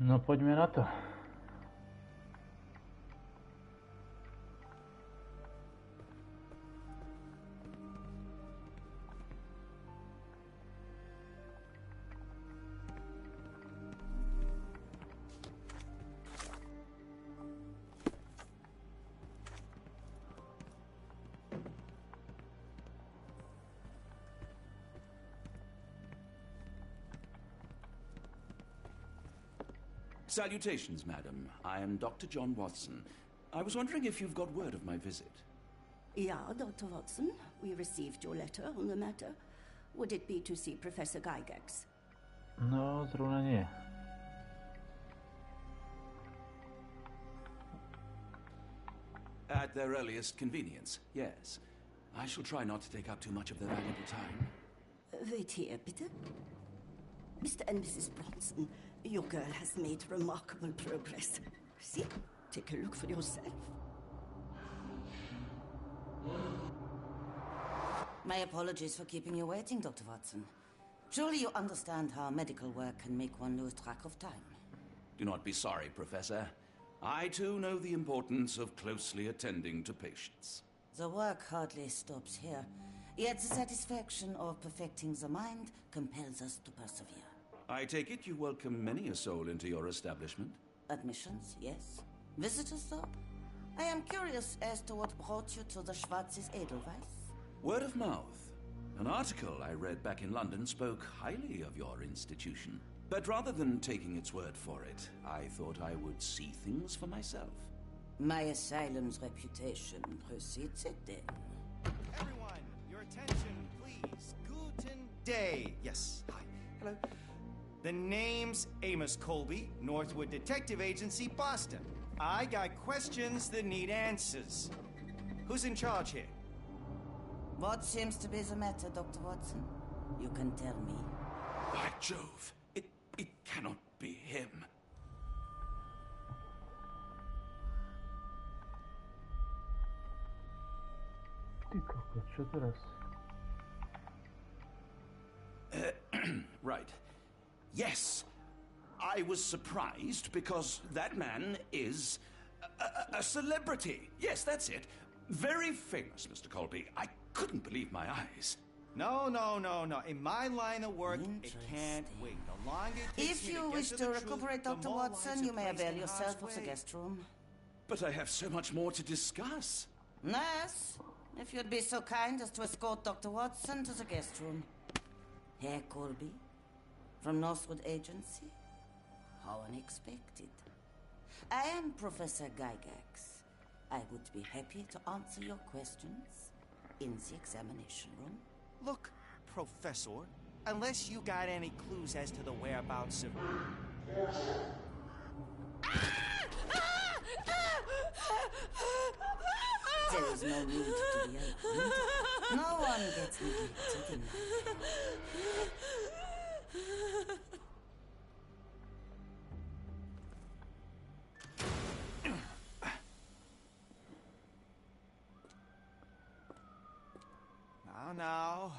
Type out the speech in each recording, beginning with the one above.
No poďme na to. Salutations, madam. I am Dr. John Watson. I was wondering if you've got word of my visit. Yeah, Dr. Watson. We received your letter on the matter. Would it be to see Professor Gygax? No, zrovna nie. At their earliest convenience, yes. I shall try not to take up too much of their valuable time. Wait here, bitte. Mr. and Mrs. Bronson, your girl has made remarkable progress. See? Take a look for yourself. My apologies for keeping you waiting, Dr. Watson. Surely you understand how medical work can make one lose track of time. Do not be sorry, Professor. I too know the importance of closely attending to patients. The work hardly stops here, yet the satisfaction of perfecting the mind compels us to persevere. I take it you welcome many a soul into your establishment? Admissions, yes. Visitors, though? I am curious as to what brought you to the Schwarzes Edelweiss. Word of mouth. An article I read back in London spoke highly of your institution. But rather than taking its word for it, I thought I would see things for myself. My asylum's reputation precedes it, then. Everyone, your attention, please. Guten day. Yes, hi. Hello. The name's Amos Colby, Northwood Detective Agency, Boston. I got questions that need answers. Who's in charge here? What seems to be the matter, Dr. Watson? You can tell me. By Jove, it cannot be him. Ty kokot, čo teraz? Right. Yes. I was surprised because that man is a celebrity. Yes, that's it. Very famous, Mr. Colby. I couldn't believe my eyes. No. In my line of work, it can't wait. The longer it takes If me you to get wish to to the recuperate, truth, the Dr. more Watson, lives you are may placed avail in yourself harm's of the way. guest room. But I have so much more to discuss. Nurse, if you'd be so kind as to escort Dr. Watson to the guest room. Herr Colby, from Northwood Agency? How unexpected. I am Professor Gygax. I would be happy to answer your questions in the examination room. Look, Professor, unless you got any clues as to the whereabouts of... There is no need to be alarmed. No one gets neglected in life. Now,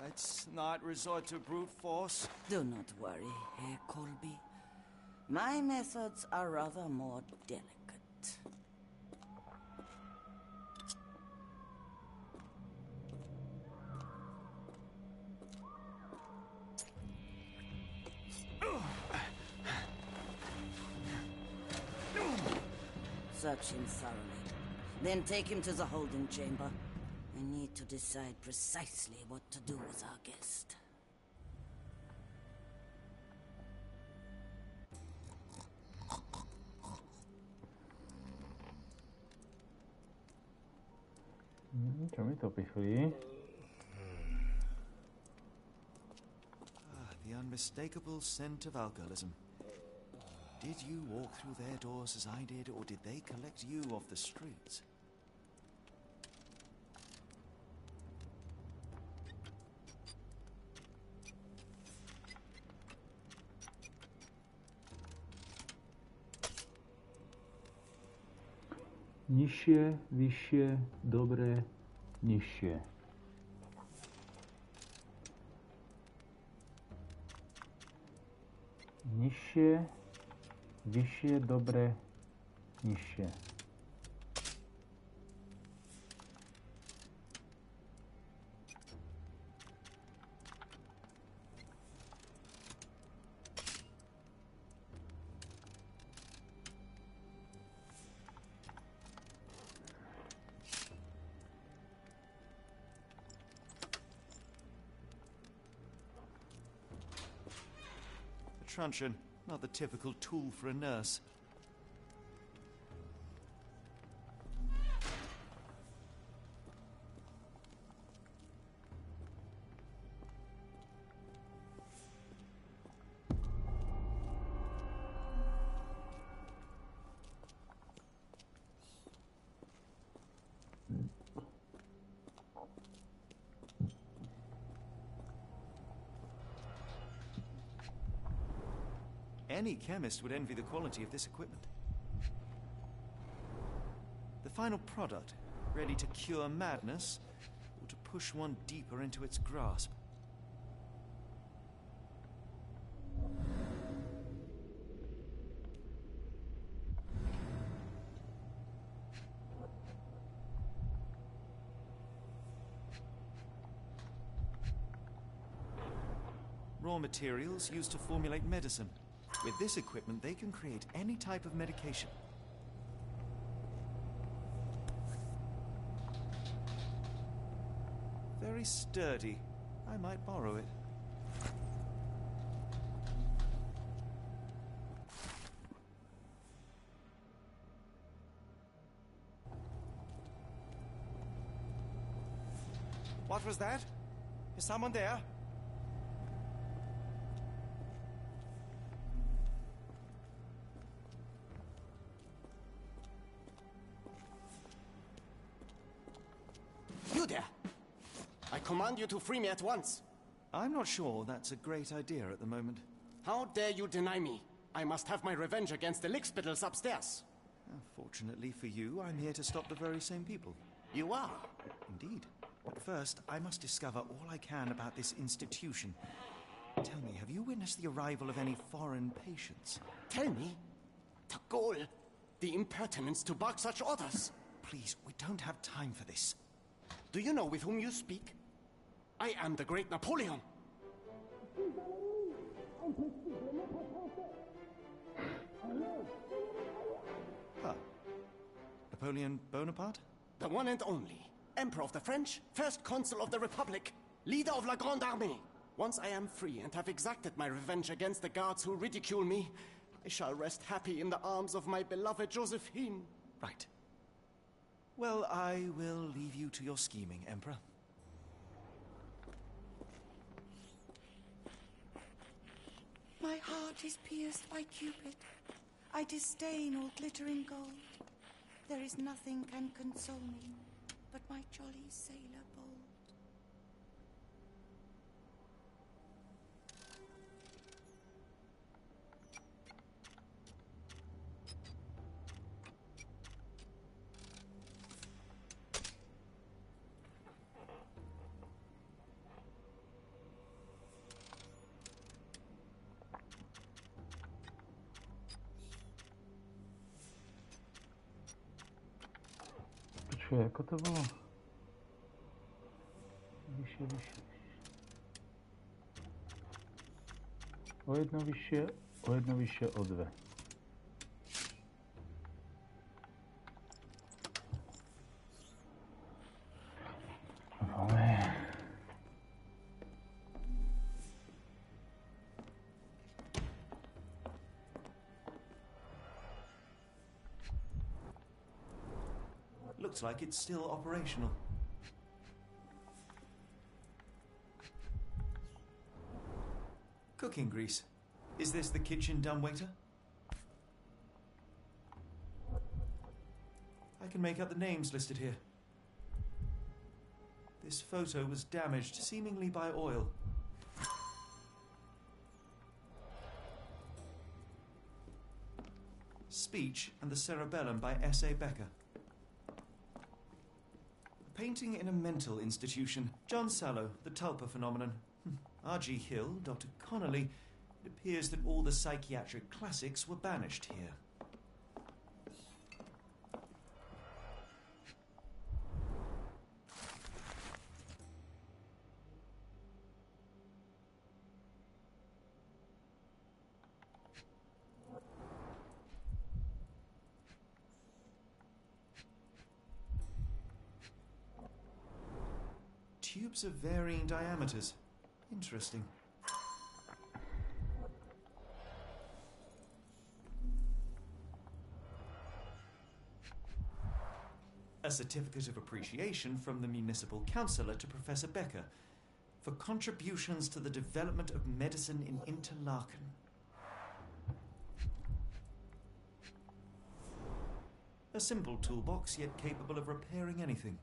let's not resort to brute force. Do not worry, Herr Colby. My methods are rather more delicate. Search him thoroughly. Then take him to the holding chamber. I need to decide precisely what to do with our guest. Čo mi to pichlí? The unmistakable scent of alcoholism. Did you walk through their doors as I did, or did they collect you off the streets? Nižšie, vyššie, dobré, nižšie. Nižšie, vyššie, dobre, nižšie. Truncheon, not the typical tool for a nurse. Any chemist would envy the quality of this equipment. The final product, ready to cure madness, or to push one deeper into its grasp. Raw materials used to formulate medicine. With this equipment, they can create any type of medication. Very sturdy. I might borrow it. What was that? Is someone there? You there! I command you to free me at once. I'm not sure that's a great idea at the moment. How dare you deny me? I must have my revenge against the lickspittles upstairs. Fortunately for you, I'm here to stop the very same people. You are? Indeed. But first, I must discover all I can about this institution. Tell me, have you witnessed the arrival of any foreign patients? Tell me? The ghoul! The impertinence to bark such orders! Please, we don't have time for this. Do you know with whom you speak? I am the great Napoleon! Huh. Napoleon Bonaparte? The one and only. Emperor of the French, first consul of the Republic, leader of La Grande Armée. Once I am free and have exacted my revenge against the guards who ridicule me, I shall rest happy in the arms of my beloved Josephine. Right. Well, I will leave you to your scheming, Emperor. My heart is pierced by Cupid. I disdain all glittering gold. There is nothing can console me but my jolly sailor bold. Počkej, ako to bolo? Vyššie, vyššie. O jedno vyššie, o dve. Ale... Looks like it's still operational. Cooking grease. Is this the kitchen dumbwaiter? I can make out the names listed here. This photo was damaged, seemingly by oil. Speech and the Cerebellum by S.A. Becker. Painting in a mental institution. John Sallow, The Tulpa Phenomenon. R.G. Hill, Dr. Connolly. It appears that all the psychiatric classics were banished here. Tubes of varying diameters. Interesting. A certificate of appreciation from the municipal councillor to Professor Becker for contributions to the development of medicine in Interlaken. A simple toolbox, yet capable of repairing anything.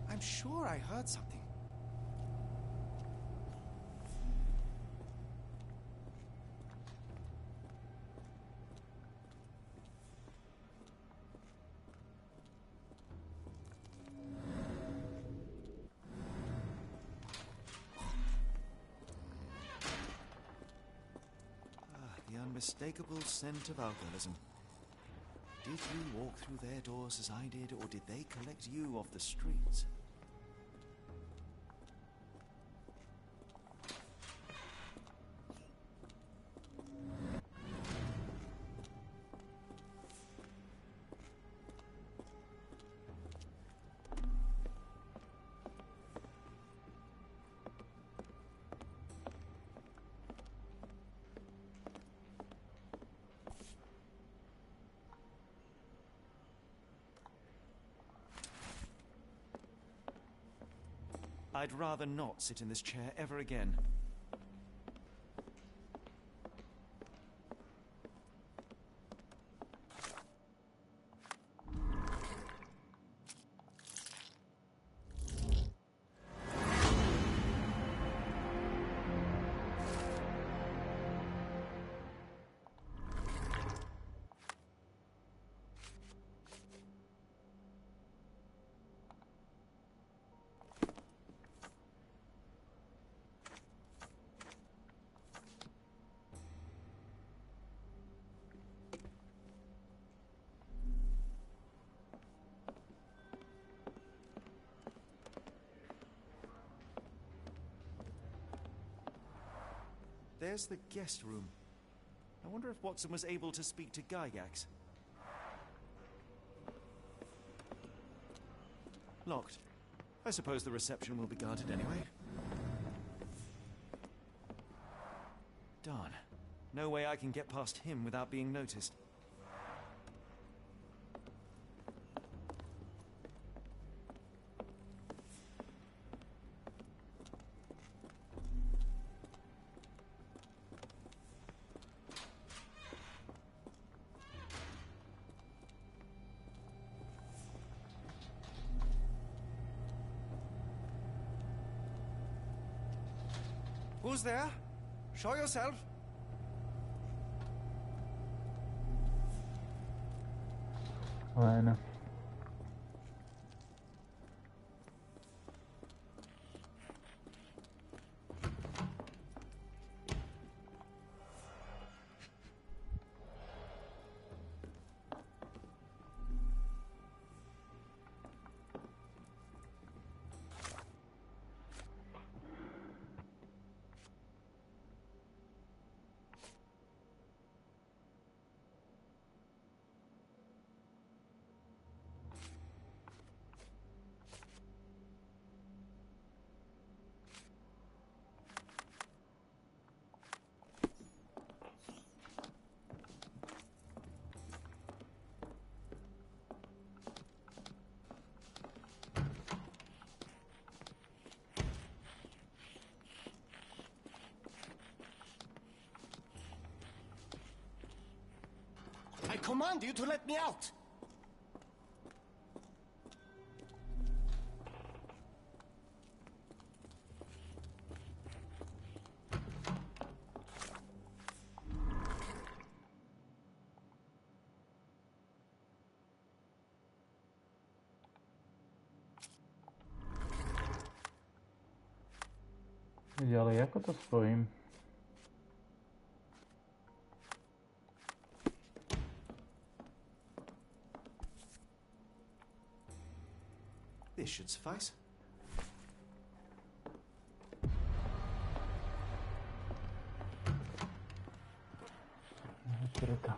I'm sure I heard something. The unmistakable scent of alcoholism. Did you walk through their doors as I did, or did they collect you off the streets? I'd rather not sit in this chair ever again. There's the guest room. I wonder if Watson was able to speak to Gygax. Locked. I suppose the reception will be guarded anyway. Darn. No way I can get past him without being noticed. Who's there? Show yourself. Len. I command you to let me out! Ale ako to spojím? This should suffice. Preto.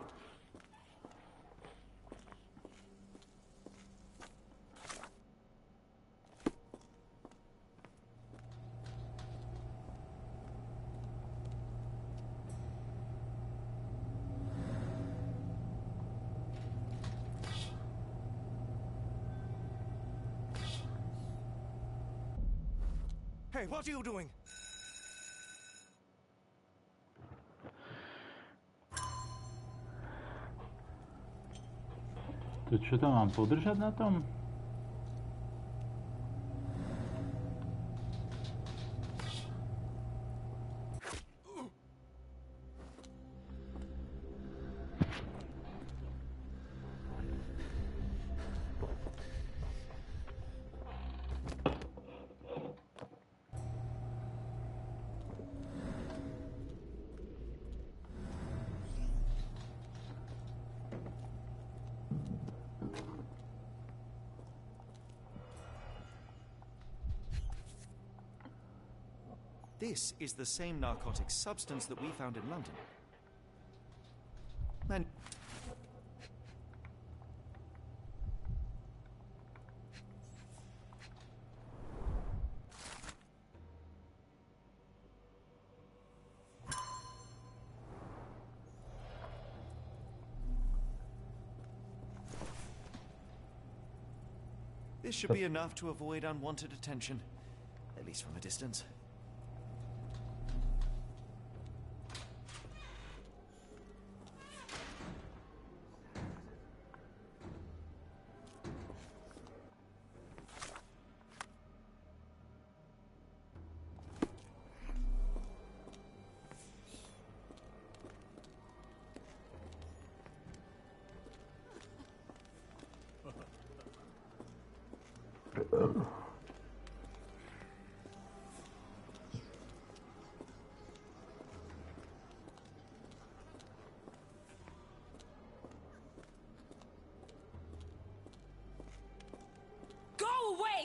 Hey, what are you doing? To čo tam mám podržať na tom? This is the same narcotic substance that we found in London. And this should be enough to avoid unwanted attention, at least from a distance.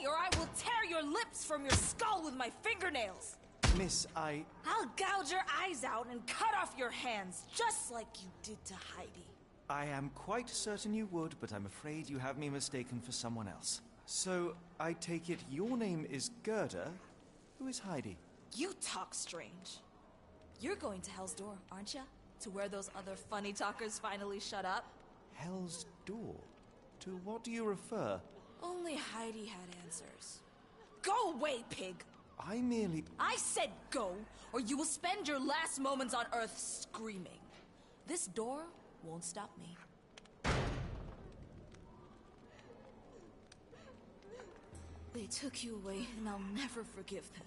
Or I will tear your lips from your skull with my fingernails! Miss, I'll gouge your eyes out and cut off your hands, just like you did to Heidi. I am quite certain you would, but I'm afraid you have me mistaken for someone else. So, I take it your name is Gerda. Who is Heidi? You talk strange. You're going to Hell's Door, aren't you? To where those other funny talkers finally shut up? Hell's Door? To what do you refer? Only Heidi had answers. Go away, pig! I said go, or you will spend your last moments on Earth screaming. This door won't stop me. They took you away, and I'll never forgive them.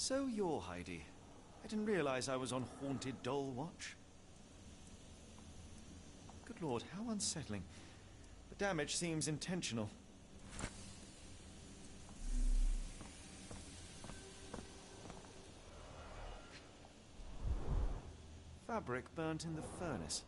So you're Heidi. I didn't realize I was on haunted doll watch. Good lord, how unsettling. The damage seems intentional. Fabric burnt in the furnace.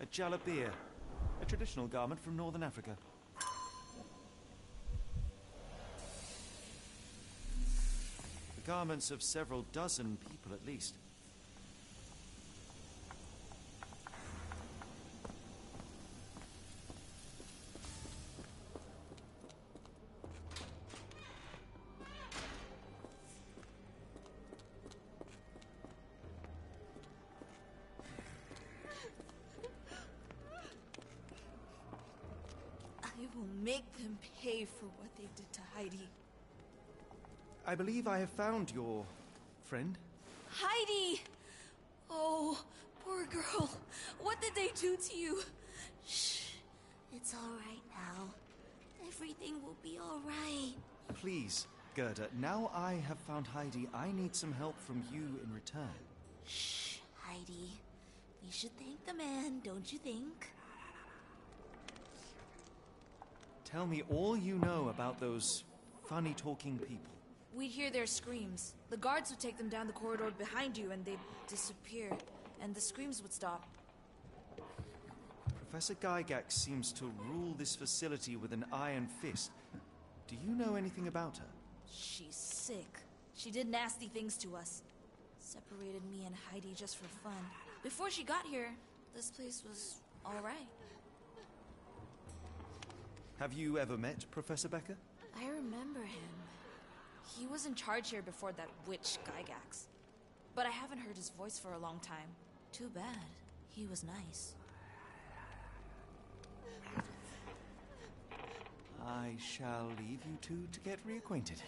A jalabia, a traditional garment from northern Africa. The garments of several dozen people at least. I will make them pay for what they did to Heidi. I believe I have found your friend. Heidi! Oh, poor girl. What did they do to you? Shh. It's all right now. Everything will be all right. Please, Gerda, now I have found Heidi, I need some help from you in return. Shh, Heidi. We should thank the man, don't you think? Tell me all you know about those funny-talking people. We'd hear their screams. The guards would take them down the corridor behind you and they'd disappear. And the screams would stop. Professor Gygax seems to rule this facility with an iron fist. Do you know anything about her? She's sick. She did nasty things to us. Separated me and Heidi just for fun. Before she got here, this place was all right. Have you ever met Professor Becker? I remember him. He was in charge here before that witch Gygax. But I haven't heard his voice for a long time. Too bad. He was nice. I shall leave you two to get reacquainted.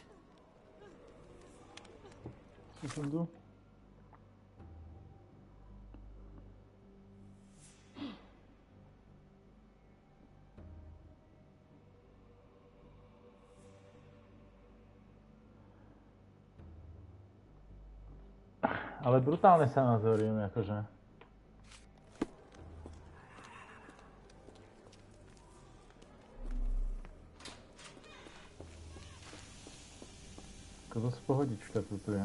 Sekundu. Ale brutálne sanatórium, akože. Ako dosť pohodička tu je.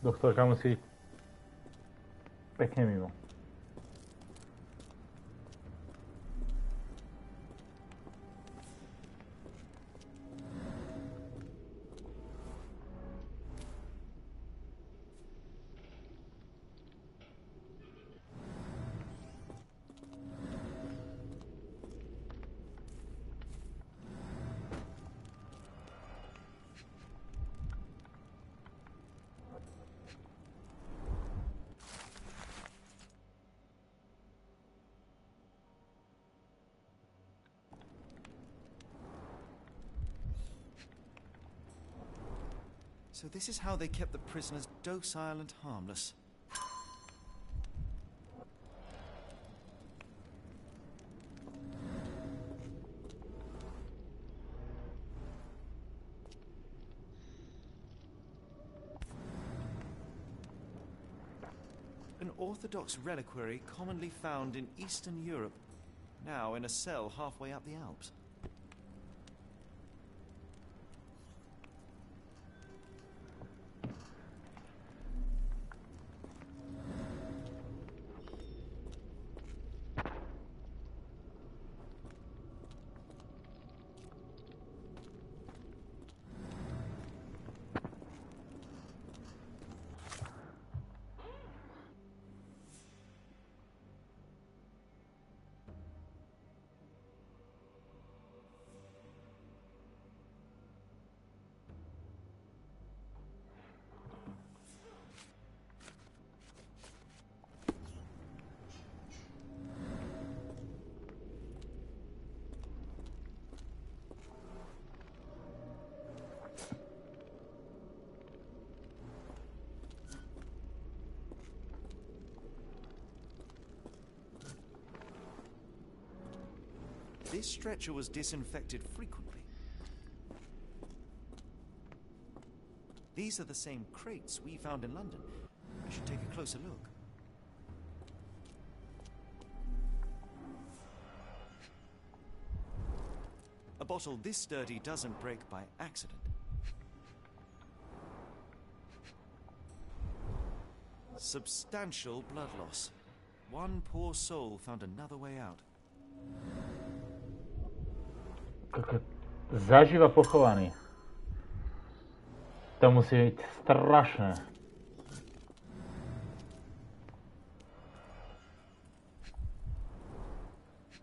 Doktorka musí pekne mimo. So this is how they kept the prisoners docile and harmless. An orthodox reliquary commonly found in Eastern Europe, now in a cell halfway up the Alps. This stretcher was disinfected frequently. These are the same crates we found in London. I should take a closer look. A bottle this sturdy doesn't break by accident. Substantial blood loss. One poor soul found another way out. Zaživa pochovaný. To musí byť strašné.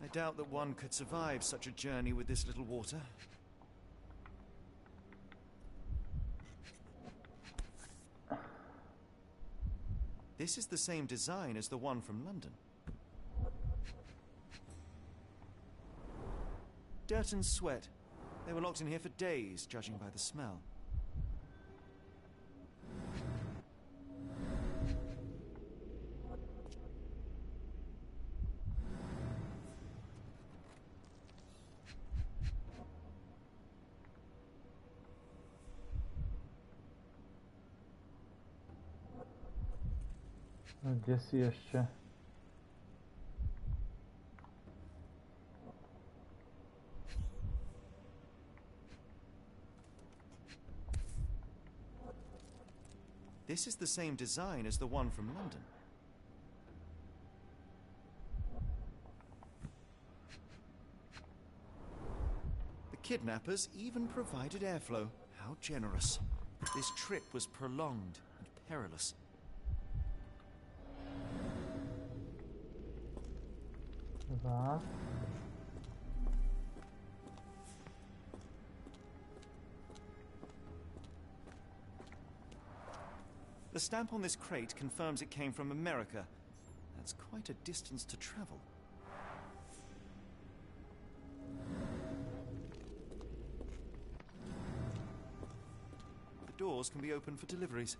I doubt that one could survive such a journey with this little water. This is the same design as the one from London. Dirt and sweat. They were locked in here for days, judging by the smell. Kde si ještě? This is the same design as the one from London. The kidnappers even provided airflow. How generous. This trip was prolonged and perilous. Dva. The stamp on this crate confirms it came from America. That's quite a distance to travel. The doors can be opened for deliveries.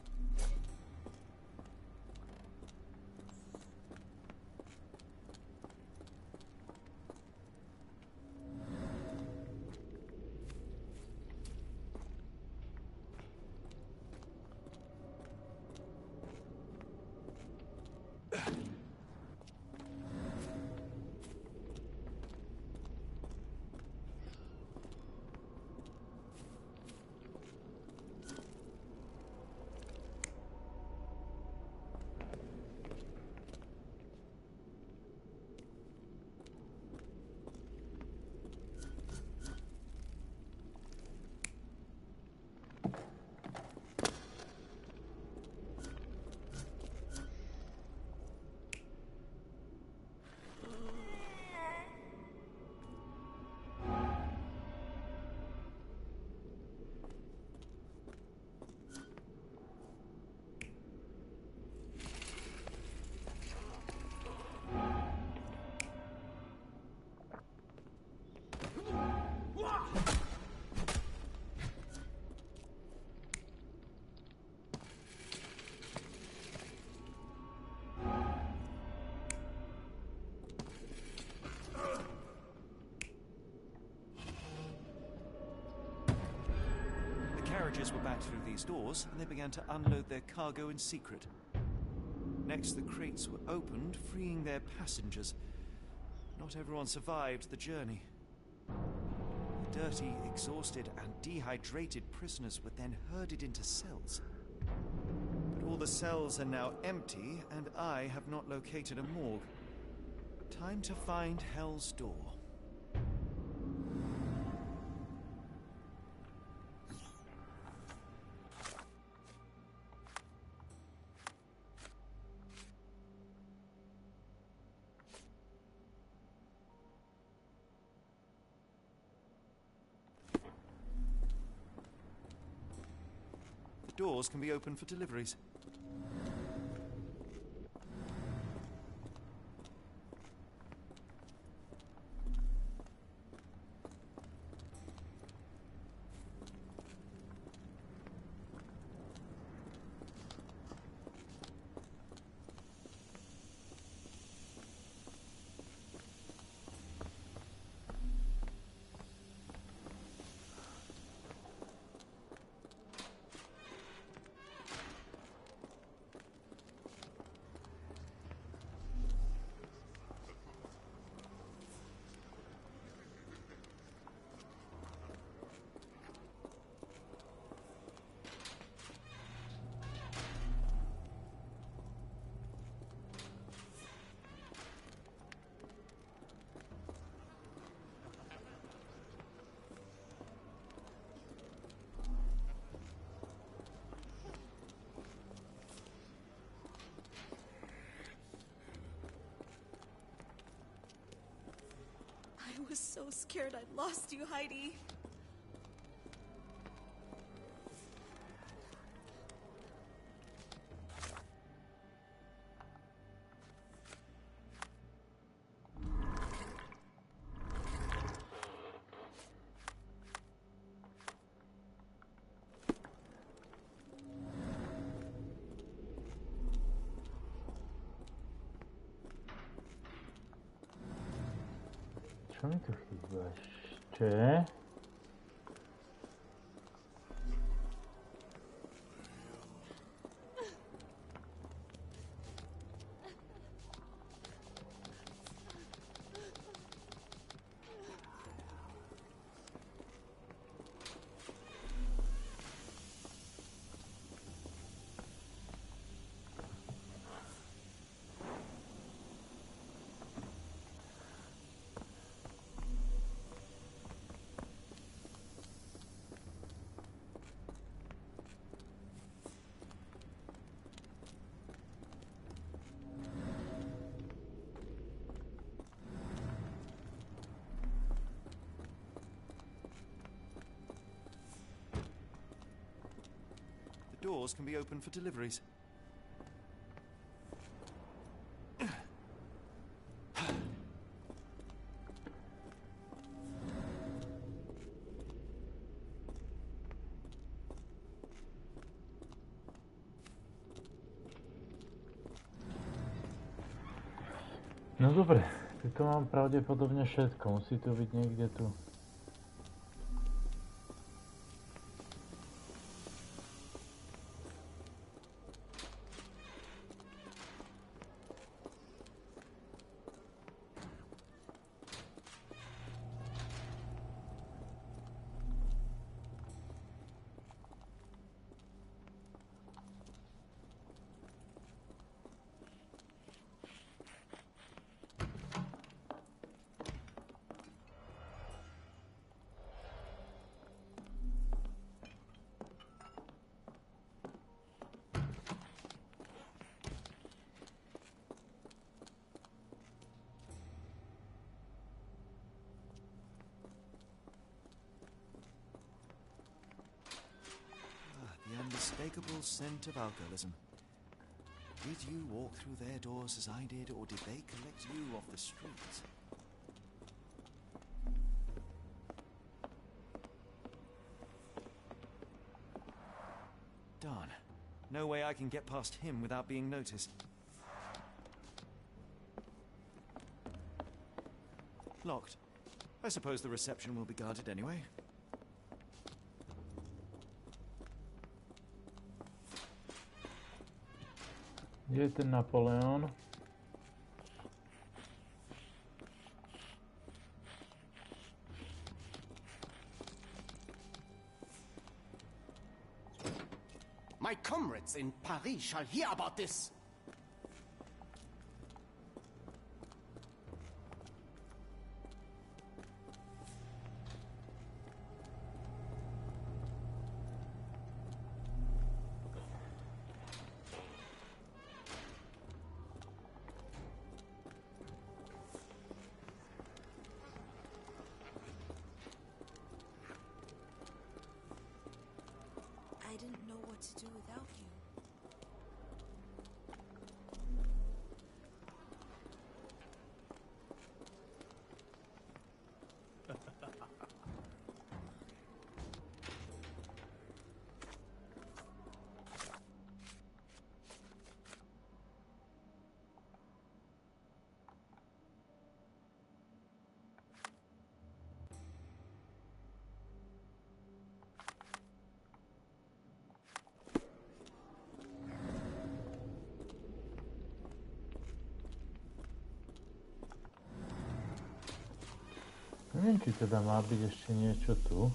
Carriages were back through these doors, and they began to unload their cargo in secret. Next, the crates were opened, freeing their passengers. Not everyone survived the journey. The dirty, exhausted, and dehydrated prisoners were then herded into cells. But all the cells are now empty, and I have not located a morgue. Time to find Hell's Door. Doors can be opened for deliveries. was so scared I'd lost you, Heidi. Čo mi tu chýba ešte? Doors can be opened for deliveries. No dobre, tu mám pravdepodobne všetko, musí tu byť niekde tu. Unmistakable scent of alcoholism. Did you walk through their doors as I did, or did they collect you off the streets? Darn. No way I can get past him without being noticed. Locked. I suppose the reception will be guarded anyway. Kde je ten Napoleon? My comrades in Paris shall hear about this. I didn't know what to do without you. Neviem, či teda má byť ešte niečo tu.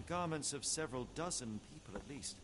The garments of several dozen people at least.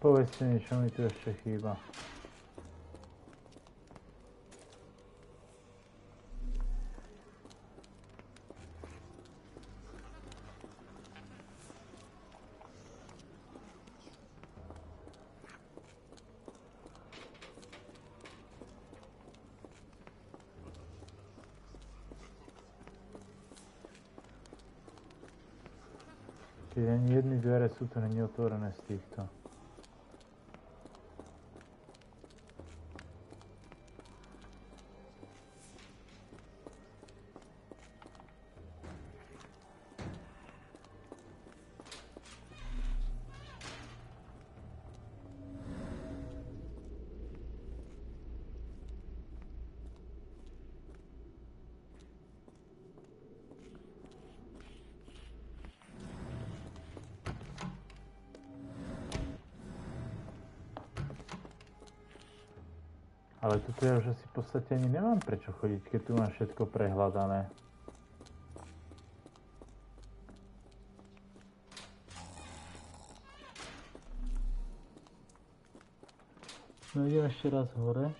Povedzte mi, čo mi tu ešte chýba. Keď ani jedny dvere sú to není otvorené z týchto. Ale toto ja už asi v podstate ani nemám prečo chodiť, keď tu mám všetko prehľadané. No idem ešte raz hore.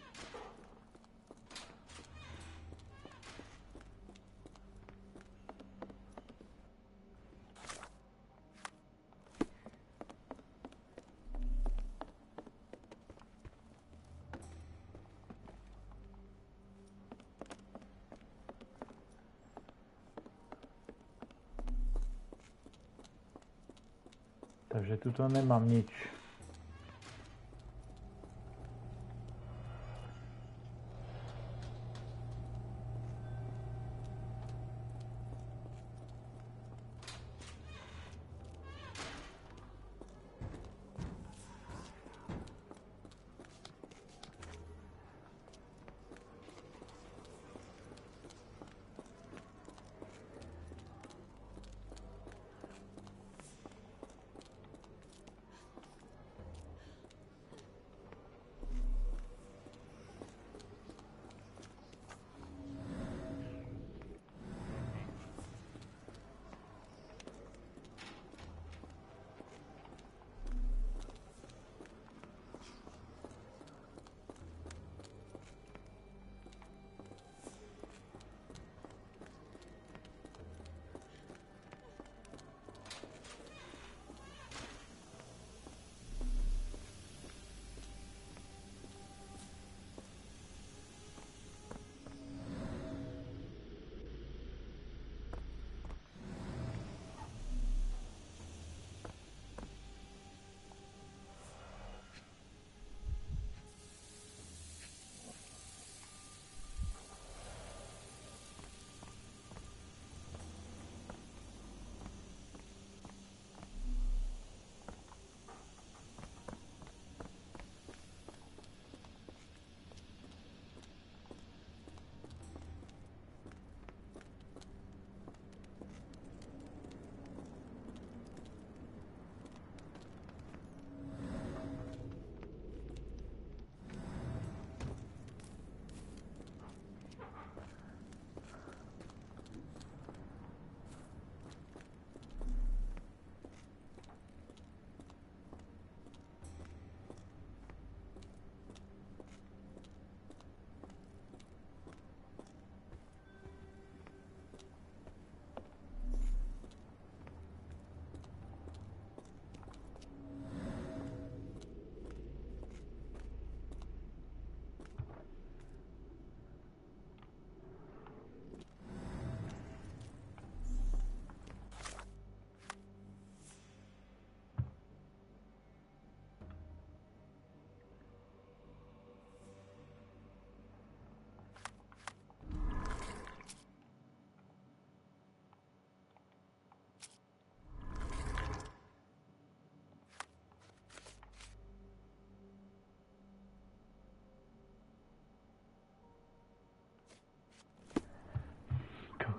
Takže tuto nemám nič.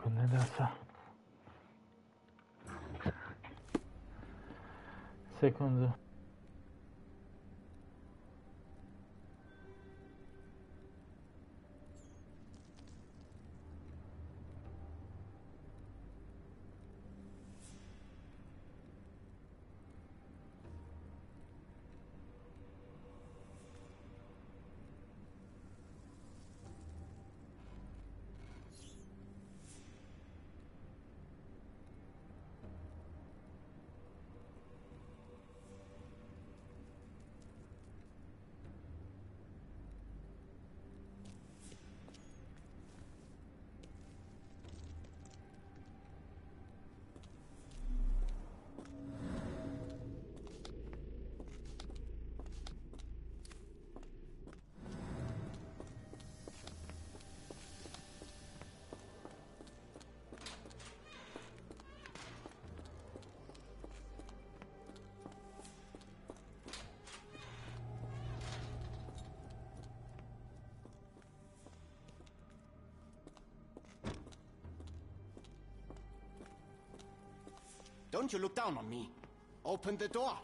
Nedá sa. Sekundu. Don't you look down on me. Open the door.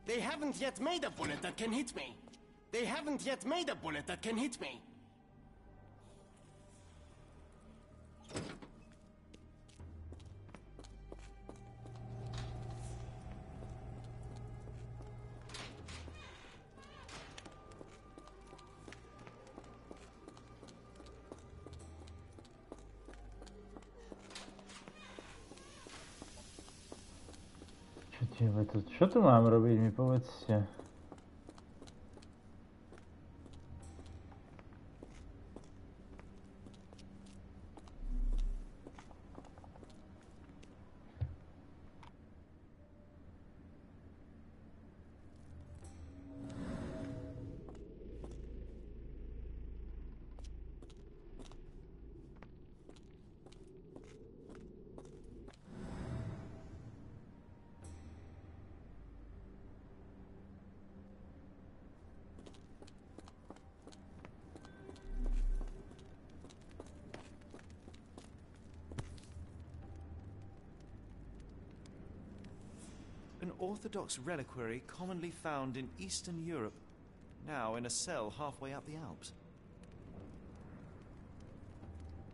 They haven't yet made a bullet that can hit me. They haven't yet made a bullet that can hit me. Čo tu mám robiť, mi povedzte. Orthodox reliquary commonly found in Eastern Europe, now in a cell halfway up the Alps.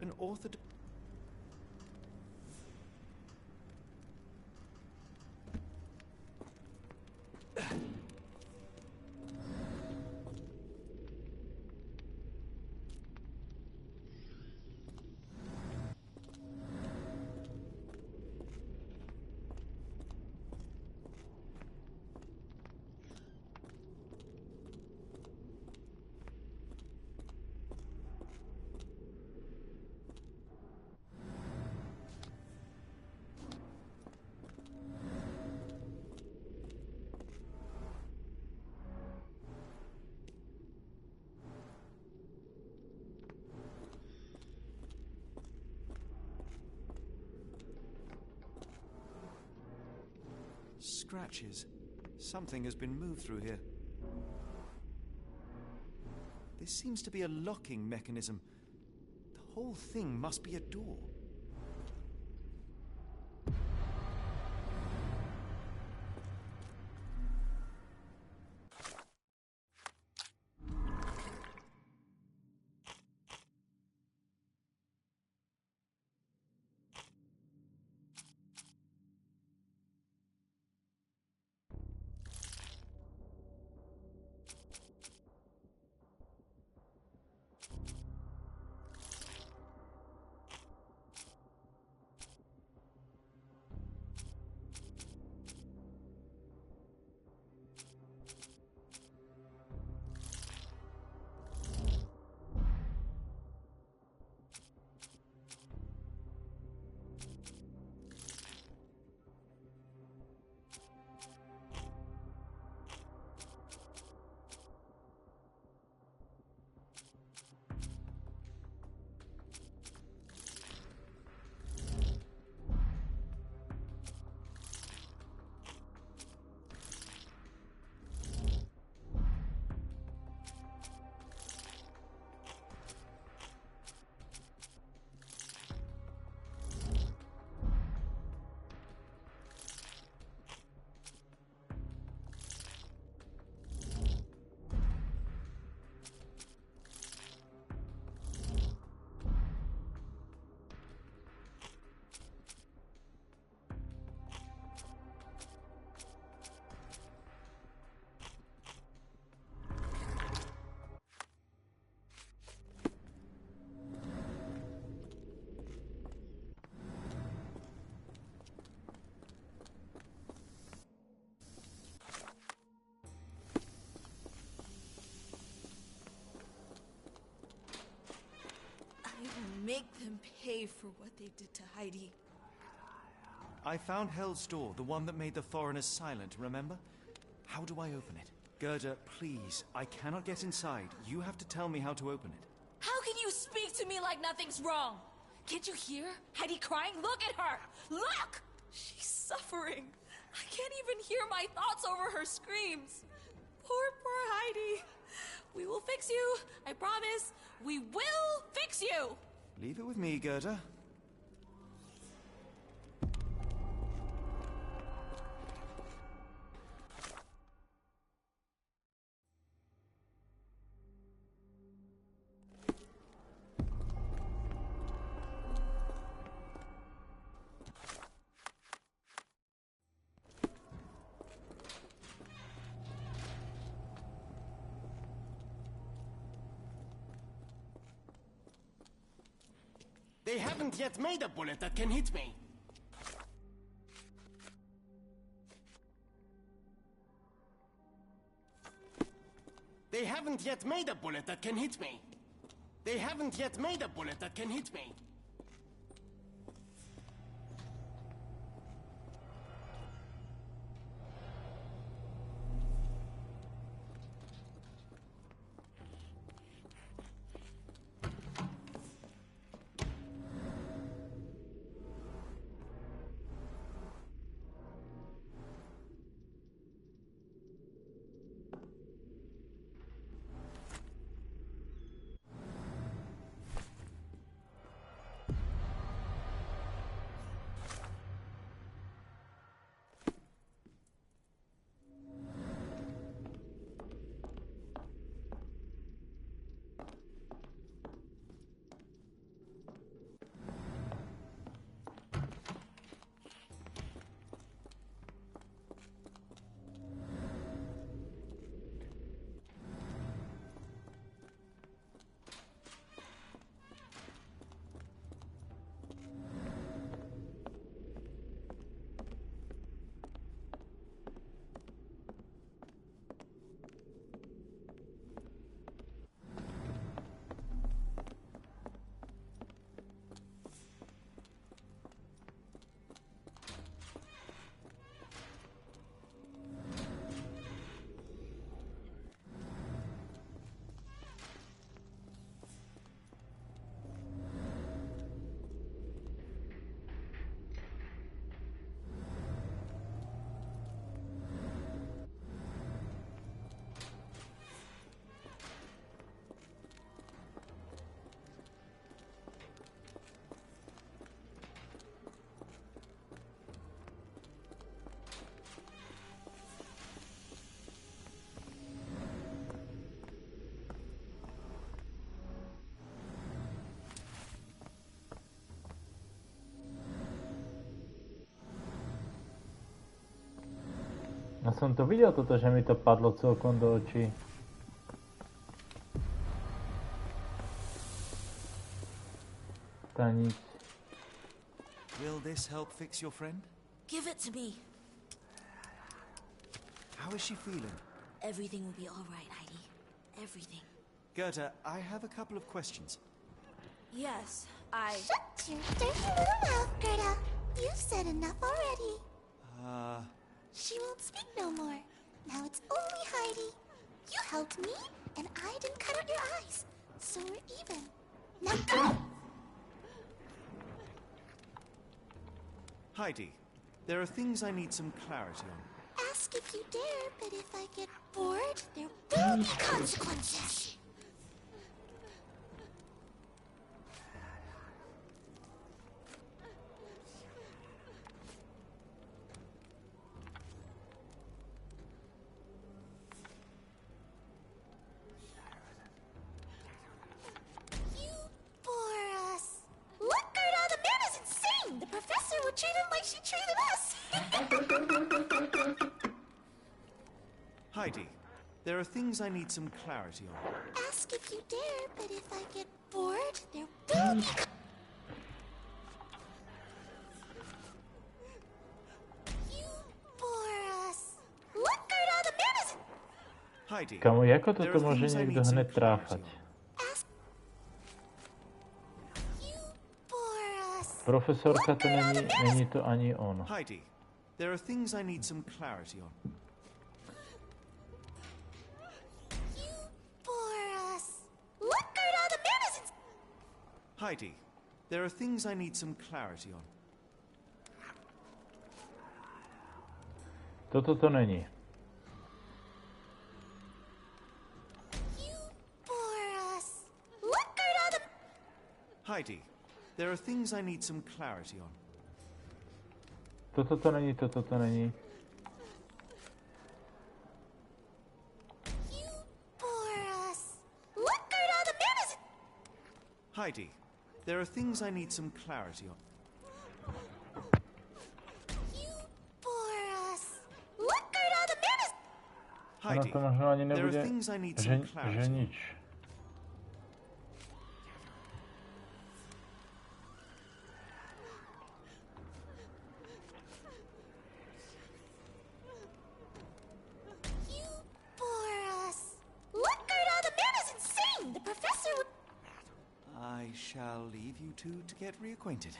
An Orthodox... Scratches. Something has been moved through here. This seems to be a locking mechanism. The whole thing must be a door. Make them pay for what they did to Heidi. I found Hell's door, the one that made the foreigners silent, remember? How do I open it? Gerda, please, I cannot get inside. You have to tell me how to open it. How can you speak to me like nothing's wrong? Can't you hear Heidi crying? Look at her! Look! She's suffering. I can't even hear my thoughts over her screams. Poor Heidi. We will fix you. I promise. We will fix you! Leave it with me, Gerda. They haven't yet made a bullet that can hit me. They haven't yet made a bullet that can hit me. They haven't yet made a bullet that can hit me. Ja som to videl toto, že mi to padlo celkom do očí. Tá nič. Will this help fix your friend? Give it to me. How is she feeling? Everything will be all right, Heidi. Everything. Goethe, I have a couple of questions. Yes, Shut your dirty little mouth, Gerda. You've said enough already. She won't speak no more. Now it's only Heidi. You helped me, and I didn't cut out your eyes. So we're even. Now go! Heidi, there are things I need some clarity on. Ask if you dare, but if I get bored, there will be consequences. You bore us. Look, Gerda, the man is insane. The professor would treat him like she treated us. Heidi, there are things I need some clarity on. Ask if you dare, but if I get bored, there will be... You bore us. Look, Gerda, the man is... Heidi, Kamo, ako there toto are môže things I niekto need some hneď clarity tráfať? on. Ask... You bore us. Profesorka to není to ani on. Heidi, there are things I need some clarity on. You bore us. Look, Gerda, the man is... Heidi, there are things I need some clarity on. Toto to není. You bore us. Look, Gerda, the... Heidi, there are things I need some clarity on. Toto to není, toto to není. You bore us. Look, Gerda, the man is... Heidi, there are things I need some clarity on. You bore us. Look, Gerda, the man is... Ono Heidi, to možno ani there are nebude, things I need že some clarity on. nič. You bore us. Look, Gerda, the man is insane. The professor would... I shall leave you two to get reacquainted.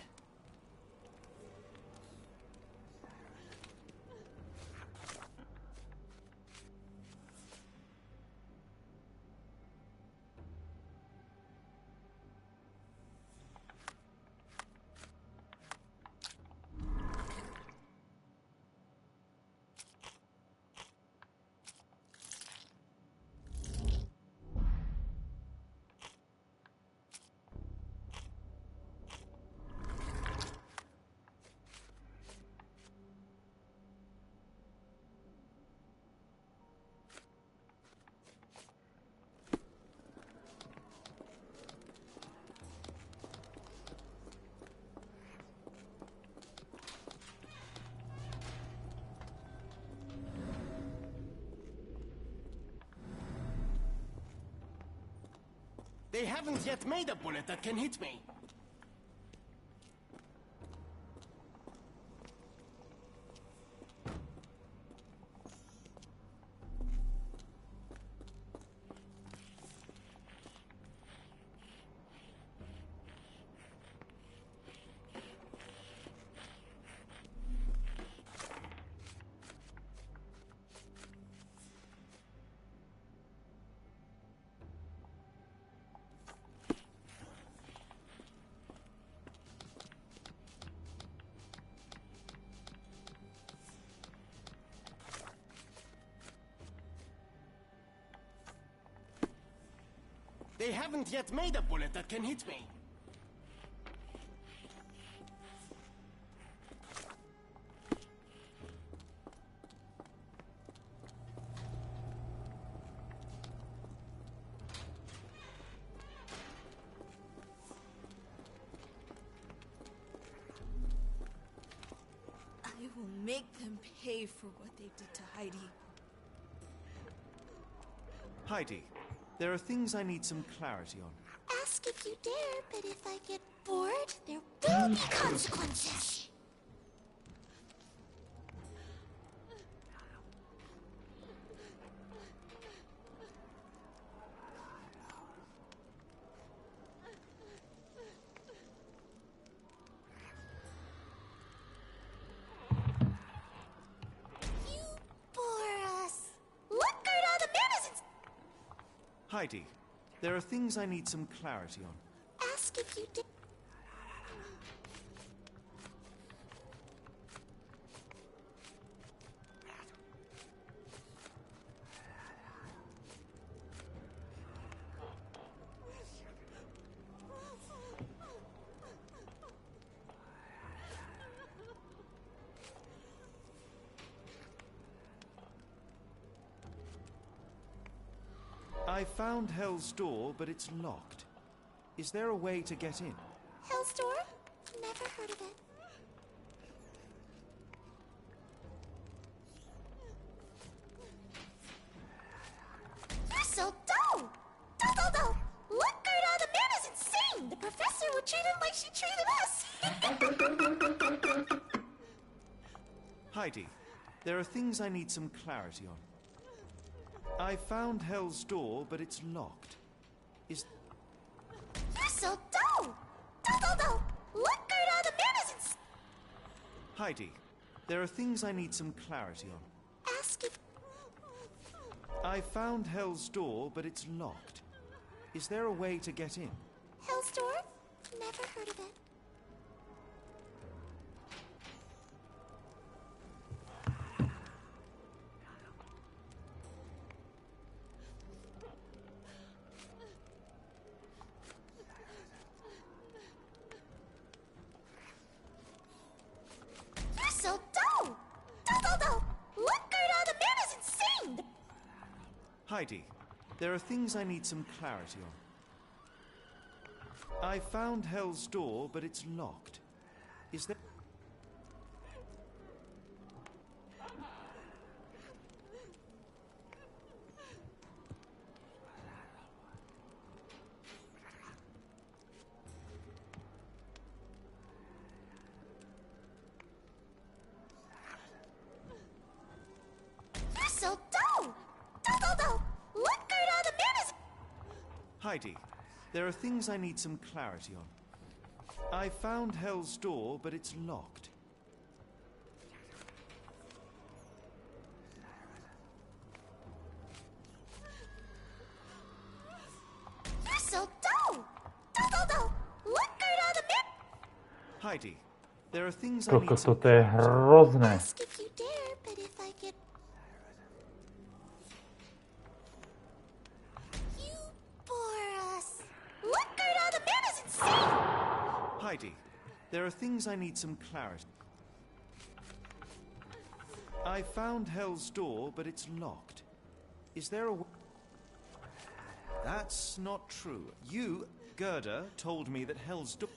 They haven't yet made a bullet that can hit me. They haven't yet made a bullet that can hit me. I will make them pay for what they did to Heidi. Heidi, there are things I need some clarity on. Ask if you dare, but if I get bored, there will be consequences. You bore us. Look at all the medicines. Heidi, there are things I need some clarity on. Ask if you dare. I found Hell's Door, but it's locked. Is there a way to get in? Hell's Door? Never heard of it. You're so dull! Dull! Look at all the man is insane! The professor would treat him like she treated us! Heidi, there are things I need some clarity on. I found Hell's Door, but it's locked. Is... You're so dull! Dull! Look at all the man is insane! Heidi, there are things I need some clarity on. Ask if... I found Hell's Door, but it's locked. Is there a way to get in? Hell's Door? Never heard of it. You're so dull! Dull! Look at all the man is insane! Heidi, there are things I need some clarity on. I found Hell's Door, but it's locked. Is there... You're so dull! Dull! Look at all the man is... Heidi, there are things I need some clarity on. I found Hell's Door, but it's locked. You're so dull! Dull! Look at all the man... Heidi, there are things I Kokos, need some toto je hrozné. Ask if you dare, but if I get... You bore us. Look at all the man is insane! Heidi, there are things I need some clarity. I found Hell's Door, but it's locked. Is there a... That's not true. You, Gerda, told me that Hell's Door...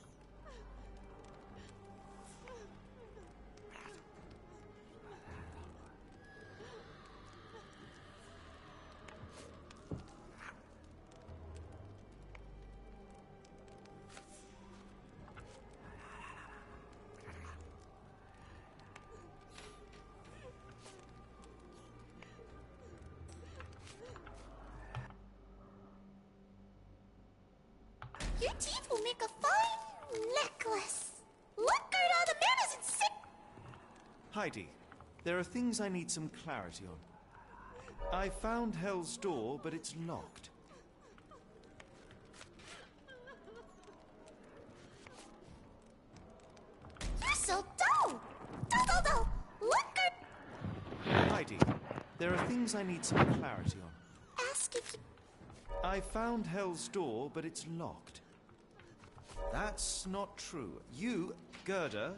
Your teeth will make a fine necklace. Look at all the man is insane! Heidi, there are things I need some clarity on. I found Hell's Door, but it's locked. You're so dull! Dull! Look at... Heidi, there are things I need some clarity on. Ask if you... I found Hell's Door, but it's locked. That's not true. You, Gerda...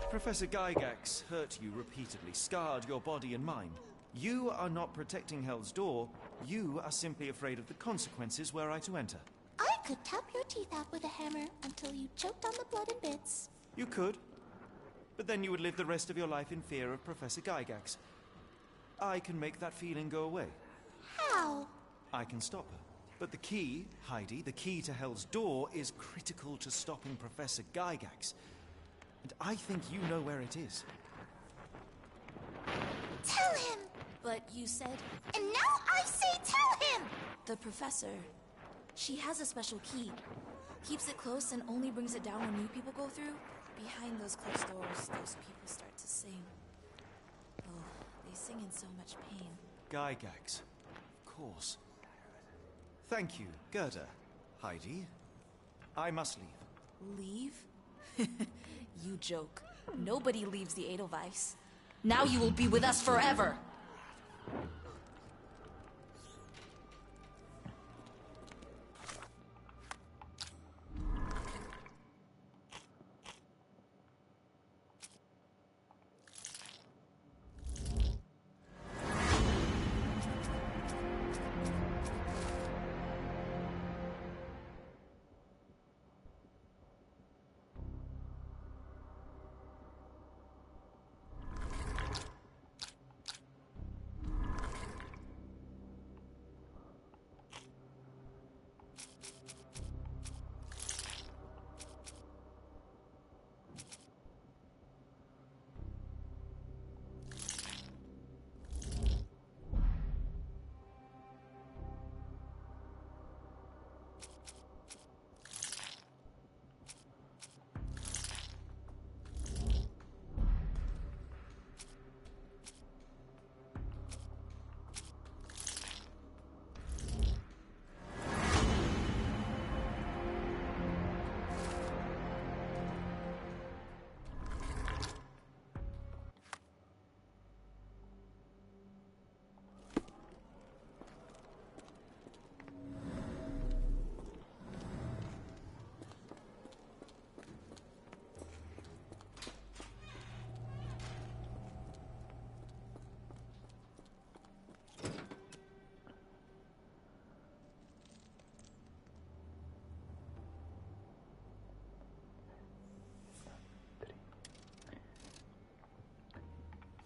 Professor Gygax hurt you repeatedly, scarred your body and mind. You are not protecting Hell's Door. You are simply afraid of the consequences were I to enter. I could tap your teeth out with a hammer until you choked on the blood in bits. You could. But then you would live the rest of your life in fear of Professor Gygax. I can make that feeling go away. How? I can stop her. But the key, Heidi, the key to Hell's Door is critical to stopping Professor Gygax. And I think you know where it is. Tell him! But you said... And now I say tell him! The professor... She has a special key. Keeps it close and only brings it down when new people go through. Behind those closed doors, those people start to sing. Oh, they sing in so much pain. Gygax. Of course. Thank you, Gerda. Heidi. I must leave. Leave? You joke. Nobody leaves the Edelweiss. Now you will be with us forever!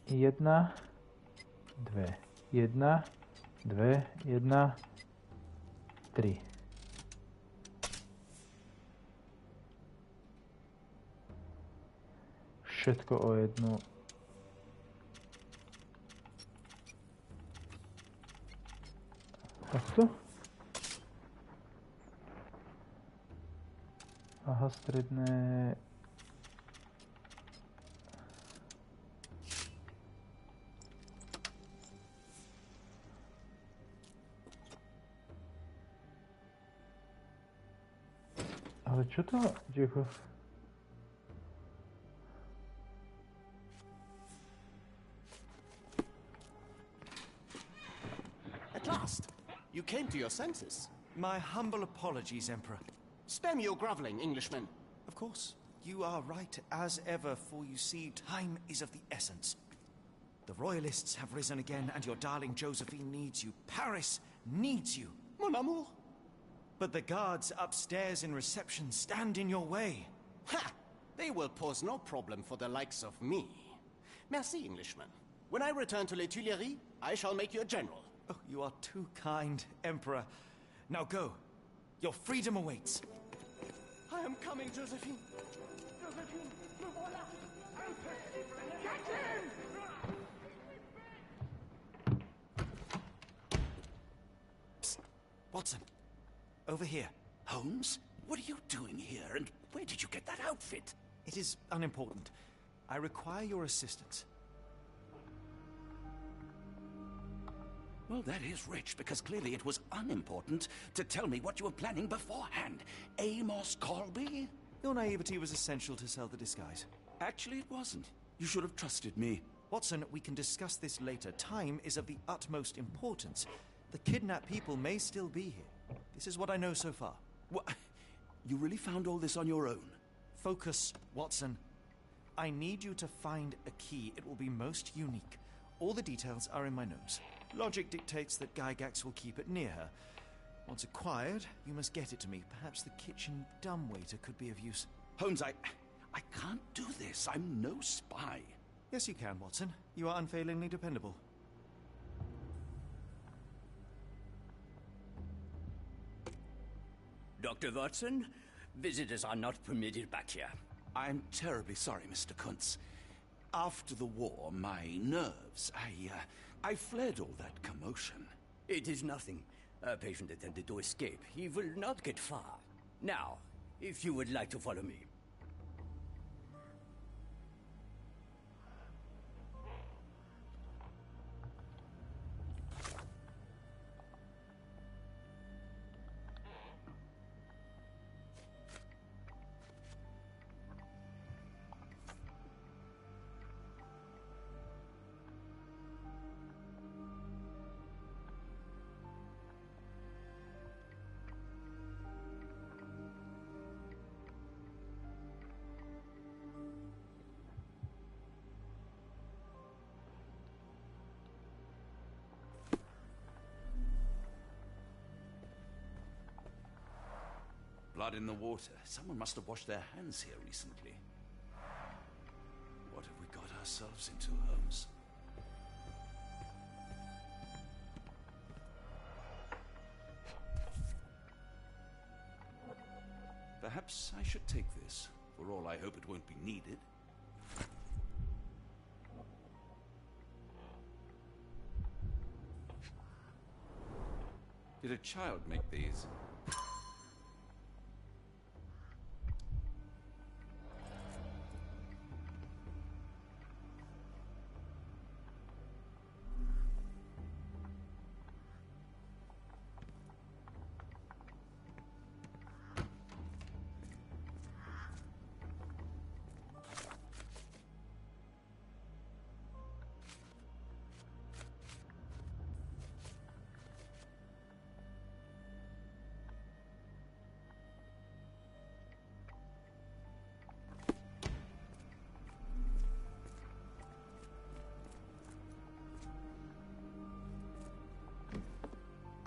Jedna, dve. Jedna, dve, jedna, tri. Všetko o jednu. Takto? Aha, stredné... Ale čo to? Ticho. At last, you came to your senses. My humble apologies, Emperor. Spare me your groveling, Englishman. Of course, you are right as ever, for you see, time is of the essence. The royalists have risen again, and your darling Josephine needs you. Paris needs you. Mon amour. But the guards upstairs in reception stand in your way. Ha! They will pose no problem for the likes of me. Merci, Englishman. When I return to Les Tuileries, I shall make you a general. Oh, you are too kind, Emperor. Now go. Your freedom awaits. I am coming, Josephine. Josephine, me voilà. Catch him! Psst. Watson. Over here. Holmes? What are you doing here, and where did you get that outfit? It is unimportant. I require your assistance. Well, that is rich, because clearly it was unimportant to tell me what you were planning beforehand. Amos Colby? Your naivety was essential to sell the disguise. Actually, it wasn't. You should have trusted me. Watson, we can discuss this later. Time is of the utmost importance. The kidnapped people may still be here. This is what I know so far. What? You really found all this on your own? Focus, Watson. I need you to find a key. It will be most unique. All the details are in my notes. Logic dictates that Gygax will keep it near her. Once acquired, you must get it to me. Perhaps the kitchen dumbwaiter could be of use. Holmes, I can't do this. I'm no spy. Yes, you can, Watson. You are unfailingly dependable. Dr. Watson, visitors are not permitted back here. I'm terribly sorry, Mr. Kuntz. After the war, my nerves, I fled all that commotion. It is nothing. A patient attempted to escape. He will not get far. Now, if you would like to follow me. Blood in the water. Someone must have washed their hands here recently. What have we got ourselves into, Holmes? Perhaps I should take this. For all I hope it won't be needed. Did a child make these?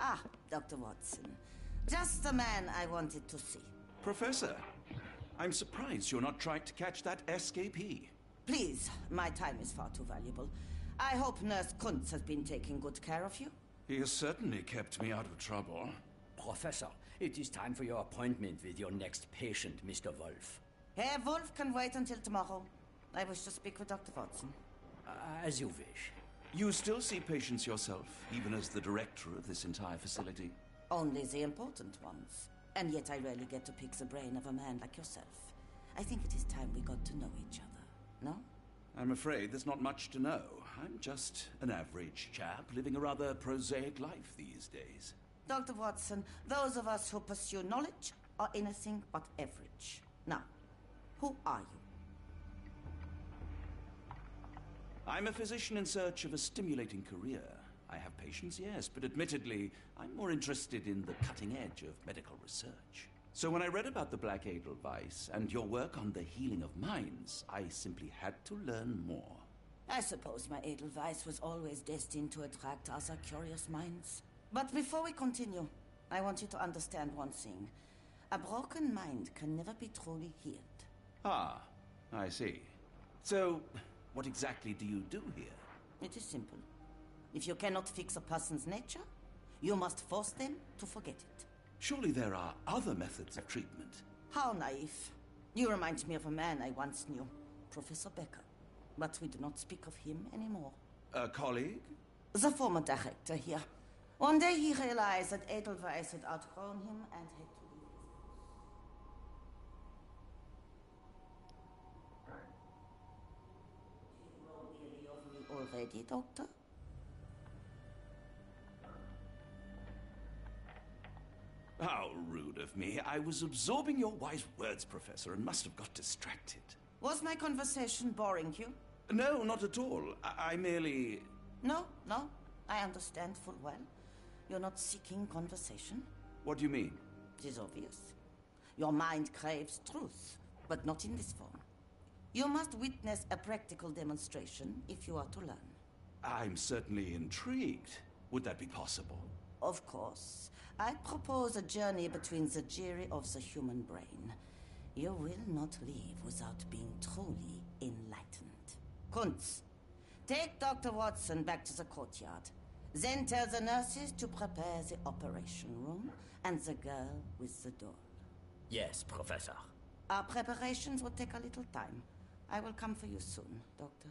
Ah, Dr. Watson. Just the man I wanted to see. Professor, I'm surprised you're not trying to catch that escapee. Please, my time is far too valuable. I hope Nurse Kuntz has been taking good care of you. He has certainly kept me out of trouble. Professor, it is time for your appointment with your next patient, Mr. Wolf. Herr Wolf can wait until tomorrow. I wish to speak with Dr. Watson. As you wish. You still see patients yourself, even as the director of this entire facility? Only the important ones. And yet I rarely get to pick the brain of a man like yourself. I think it is time we got to know each other, no? I'm afraid there's not much to know. I'm just an average chap living a rather prosaic life these days. Dr. Watson, those of us who pursue knowledge are anything but average. Now, who are you? I'm a physician in search of a stimulating career. I have patients, yes, but admittedly, I'm more interested in the cutting edge of medical research. So when I read about the Black Edelweiss and your work on the healing of minds, I simply had to learn more. I suppose my Edelweiss was always destined to attract other curious minds. But before we continue, I want you to understand one thing. A broken mind can never be truly healed. Ah, I see. So, what exactly do you do here? It is simple. If you cannot fix a person's nature, you must force them to forget it. Surely there are other methods of treatment. How naive. You remind me of a man I once knew, Professor Becker. But we do not speak of him anymore. A colleague? The former director here. One day he realized that Edelweiss had outgrown him and had to leave. You grow weary of me already, Doctor? How rude of me. I was absorbing your wise words, Professor, and must have got distracted. Was my conversation boring you? No, not at all. I merely... No, I understand full well. You're not seeking conversation. What do you mean? It is obvious. Your mind craves truth, but not in this form. You must witness a practical demonstration if you are to learn. I'm certainly intrigued. Would that be possible? Of course. I propose a journey between the jury of the human brain. You will not leave without being truly enlightened. Kuntz, take Dr. Watson back to the courtyard. Then tell the nurses to prepare the operation room and the girl with the doll. Yes, Professor. Our preparations will take a little time. I will come for you soon, Doctor.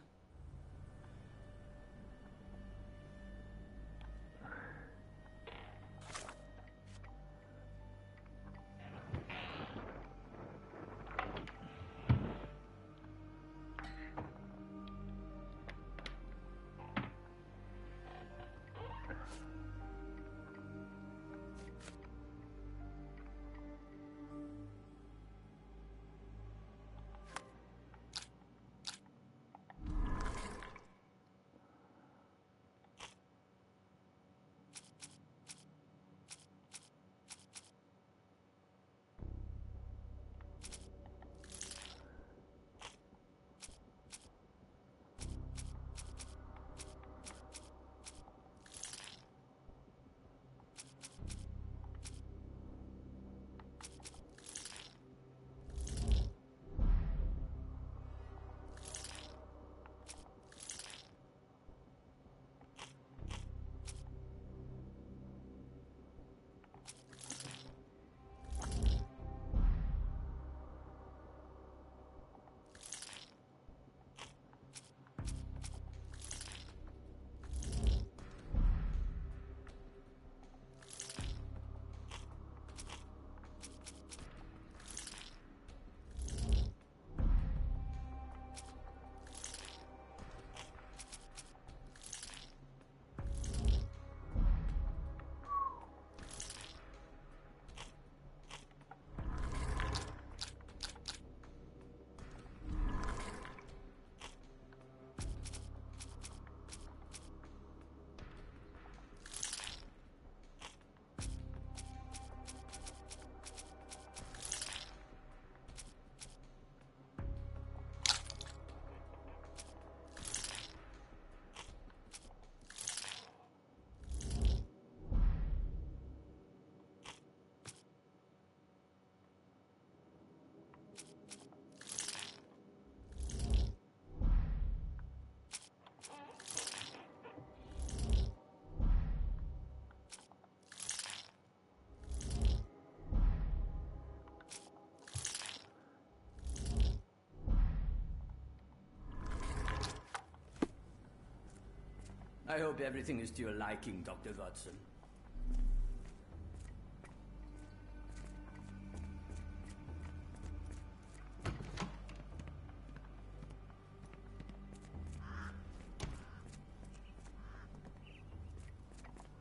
I hope everything is to your liking, Dr. Watson.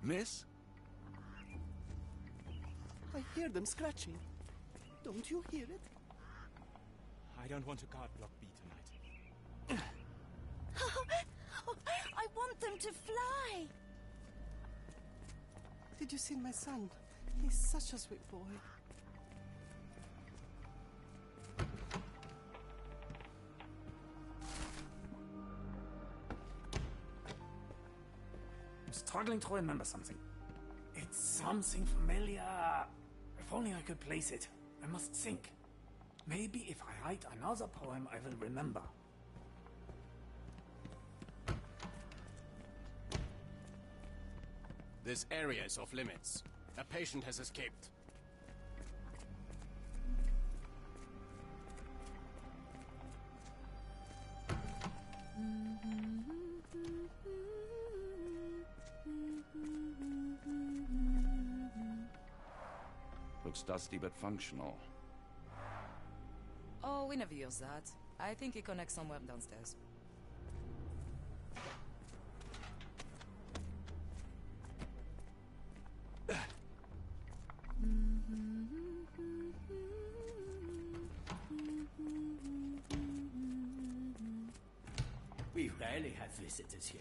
Miss? I hear them scratching. Don't you hear it? I don't want to guard Block B tonight. I want them to fly. Did you see my son? He's such a sweet boy. I'm struggling to remember something. It's something familiar. If only I could place it. I must think. Maybe if I write another poem, I will remember. This area is off limits. A patient has escaped. Looks dusty but functional. Oh, we never use that. I think it connects somewhere downstairs. We rarely have visitors here.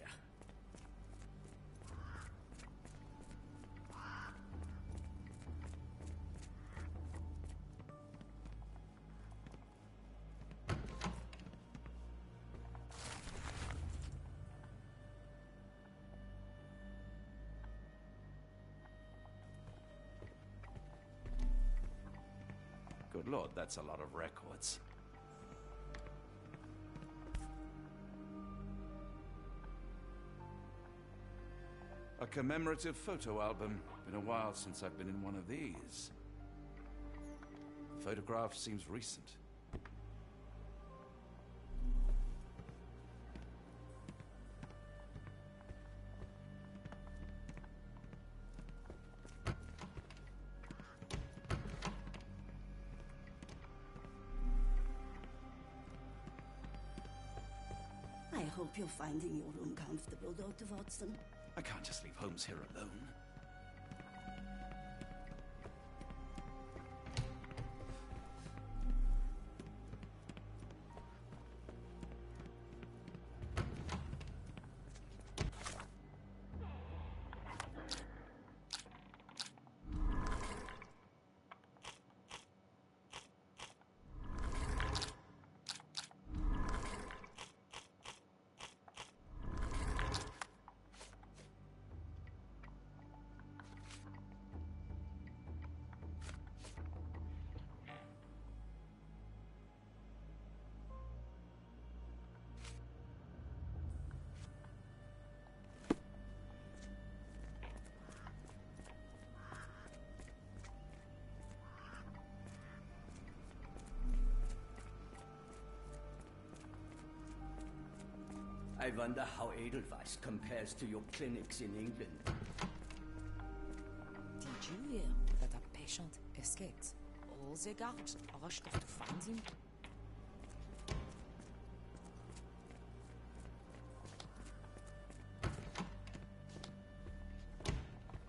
Lord, that's a lot of records. A commemorative photo album. Been a while since I've been in one of these. The photograph seems recent. I hope you're finding your room comfortable, Dr. Watson. I can't just leave Holmes here alone. I wonder how Edelweiss compares to your clinics in England. Did you hear that a patient escaped? All the guards rushed off to find him.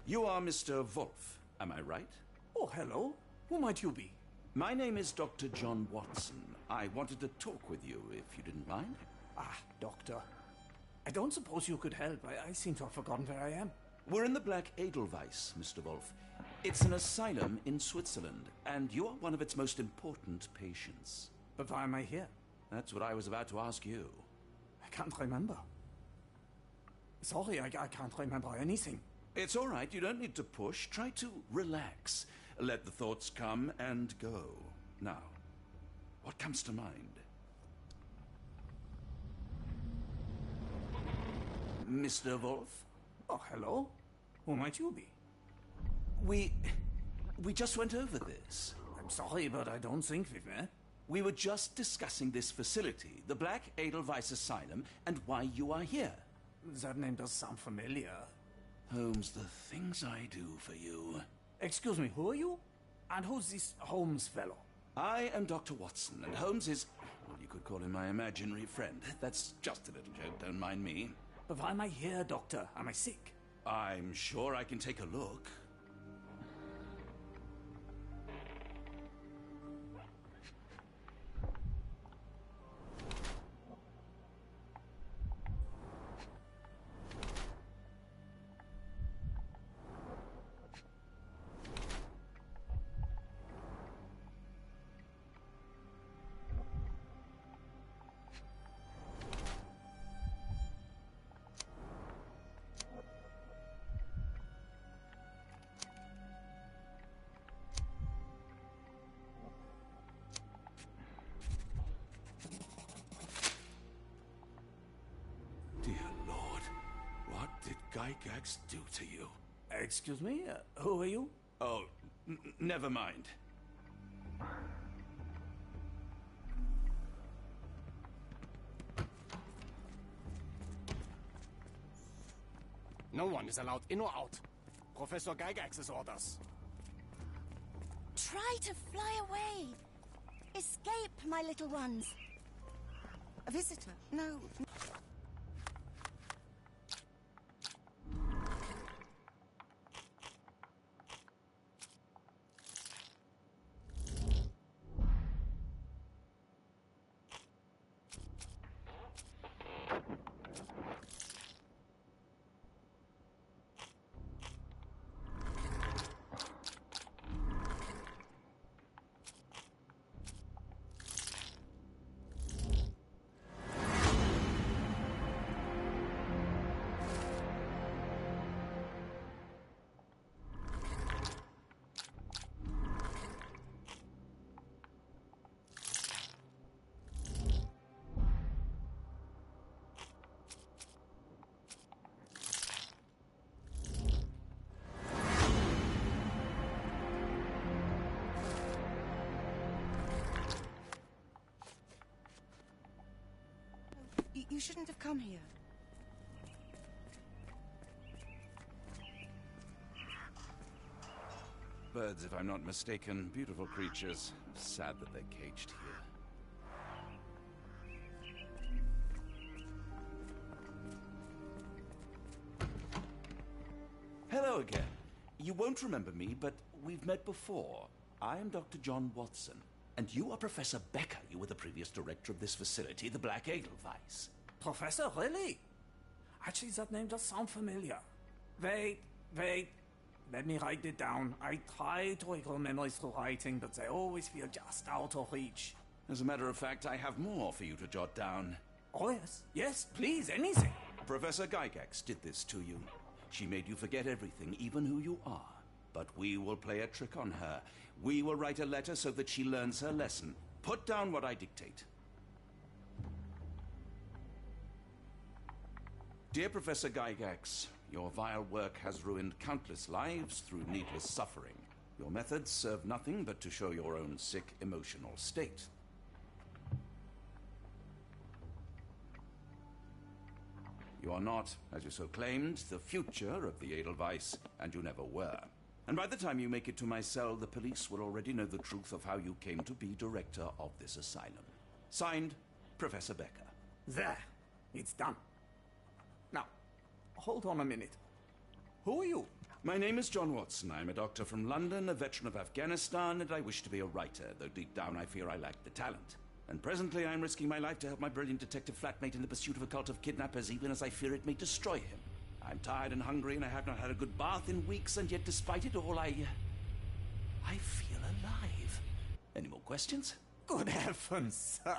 You are Mr. Wolf, am I right? Oh, hello. Who might you be? My name is Dr. John Watson. I wanted to talk with you, if you didn't mind. Ah, doctor. I don't suppose you could help. I seem to have forgotten where I am. We're in the Black Edelweiss, Mr. Wolf. It's an asylum in Switzerland, and you are one of its most important patients. But why am I here? That's what I was about to ask you. I can't remember. Sorry, I can't remember anything. It's all right. You don't need to push. Try to relax. Let the thoughts come and go. Now, what comes to mind? Mr. Wolf? Oh, hello. Who might you be? We just went over this. I'm sorry, but I don't think we've met. We were just discussing this facility, the Black Edelweiss Asylum, and why you are here. That name does sound familiar. Holmes, the things I do for you. Excuse me, who are you? And who's this Holmes fellow? I am Dr. Watson, and Holmes is, well, you could call him my imaginary friend. That's just a little joke, don't mind me. But why am I here, doctor? Am I sick? I'm sure I can take a look. Gygax do to you? Excuse me? Who are you? Oh, never mind. No one is allowed in or out. Professor Gygax's orders. Try to fly away. Escape, my little ones. A visitor? No. You shouldn't have come here. Birds, if I'm not mistaken. Beautiful creatures. Sad that they're caged here. Hello again. You won't remember me, but we've met before. I am Dr. John Watson, and you are Professor Becker. You were the previous director of this facility, the Black Edelweiss. Professor, really? Actually, that name does sound familiar. Wait. Let me write it down. I try to recall memories through writing, but they always feel just out of reach. As a matter of fact, I have more for you to jot down. Oh, yes. Yes, please, anything. Professor Gygax did this to you. She made you forget everything, even who you are. But we will play a trick on her. We will write a letter so that she learns her lesson. Put down what I dictate. Dear Professor Gygax, your vile work has ruined countless lives through needless suffering. Your methods serve nothing but to show your own sick emotional state. You are not, as you so claimed, the future of the Edelweiss, and you never were. And by the time you make it to my cell, the police will already know the truth of how you came to be director of this asylum. Signed, Professor Becker. There. It's done. Now, hold on a minute. Who are you? My name is John Watson. I'm a doctor from London, a veteran of Afghanistan, and I wish to be a writer, though deep down I fear I lack the talent. And presently I'm risking my life to help my brilliant detective flatmate in the pursuit of a cult of kidnappers, even as I fear it may destroy him. I'm tired and hungry, and I have not had a good bath in weeks, and yet despite it all, I feel alive. Any more questions? Good heavens, sir.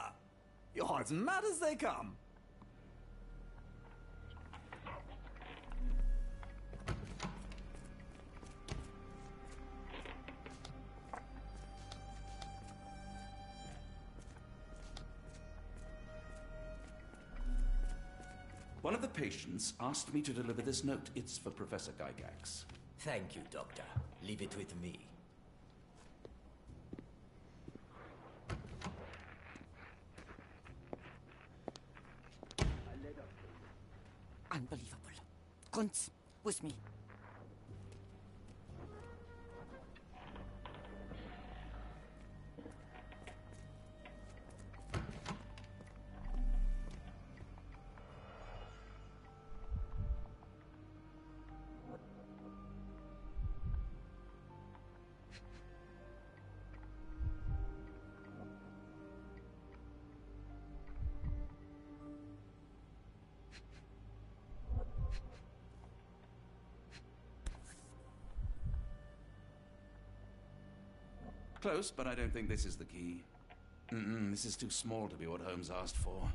You're as mad as they come. One of the patients asked me to deliver this note. It's for Professor Gygax. Thank you, Doctor. Leave it with me. Unbelievable. Kunz, with me. Close, but I don't think this is the key. This is too small to be what Holmes asked for.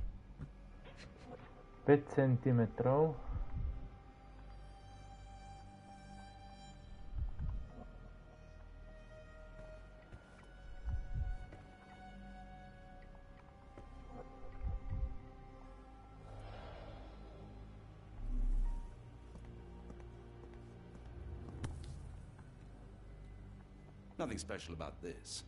5 centimetrov. Nothing special about this.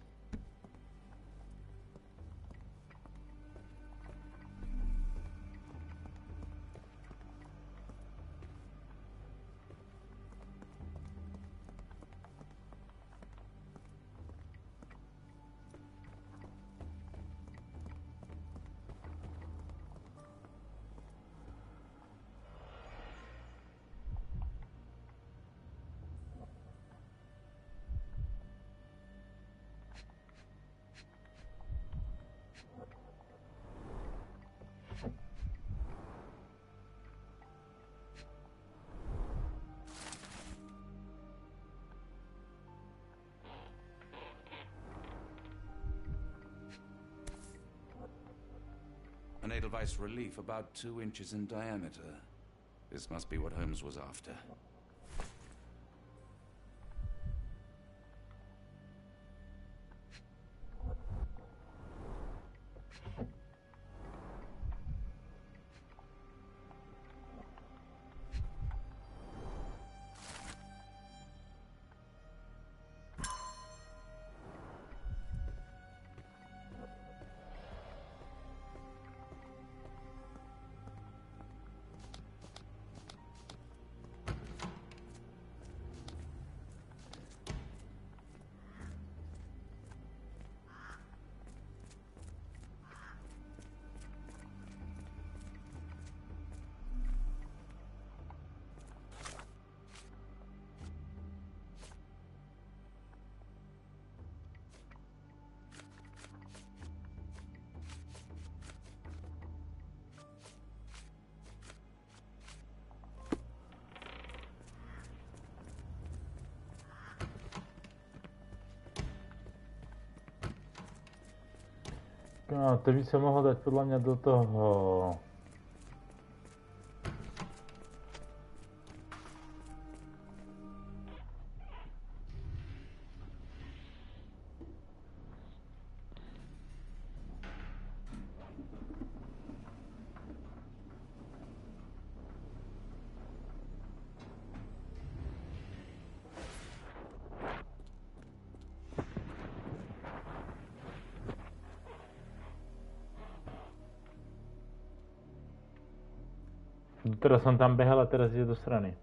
An Edelweiss relief about 2 inches in diameter. This must be what Holmes was after. No, to by sa mohol dať podľa mňa do toho. Teraz som tam behal a teraz ide do strany.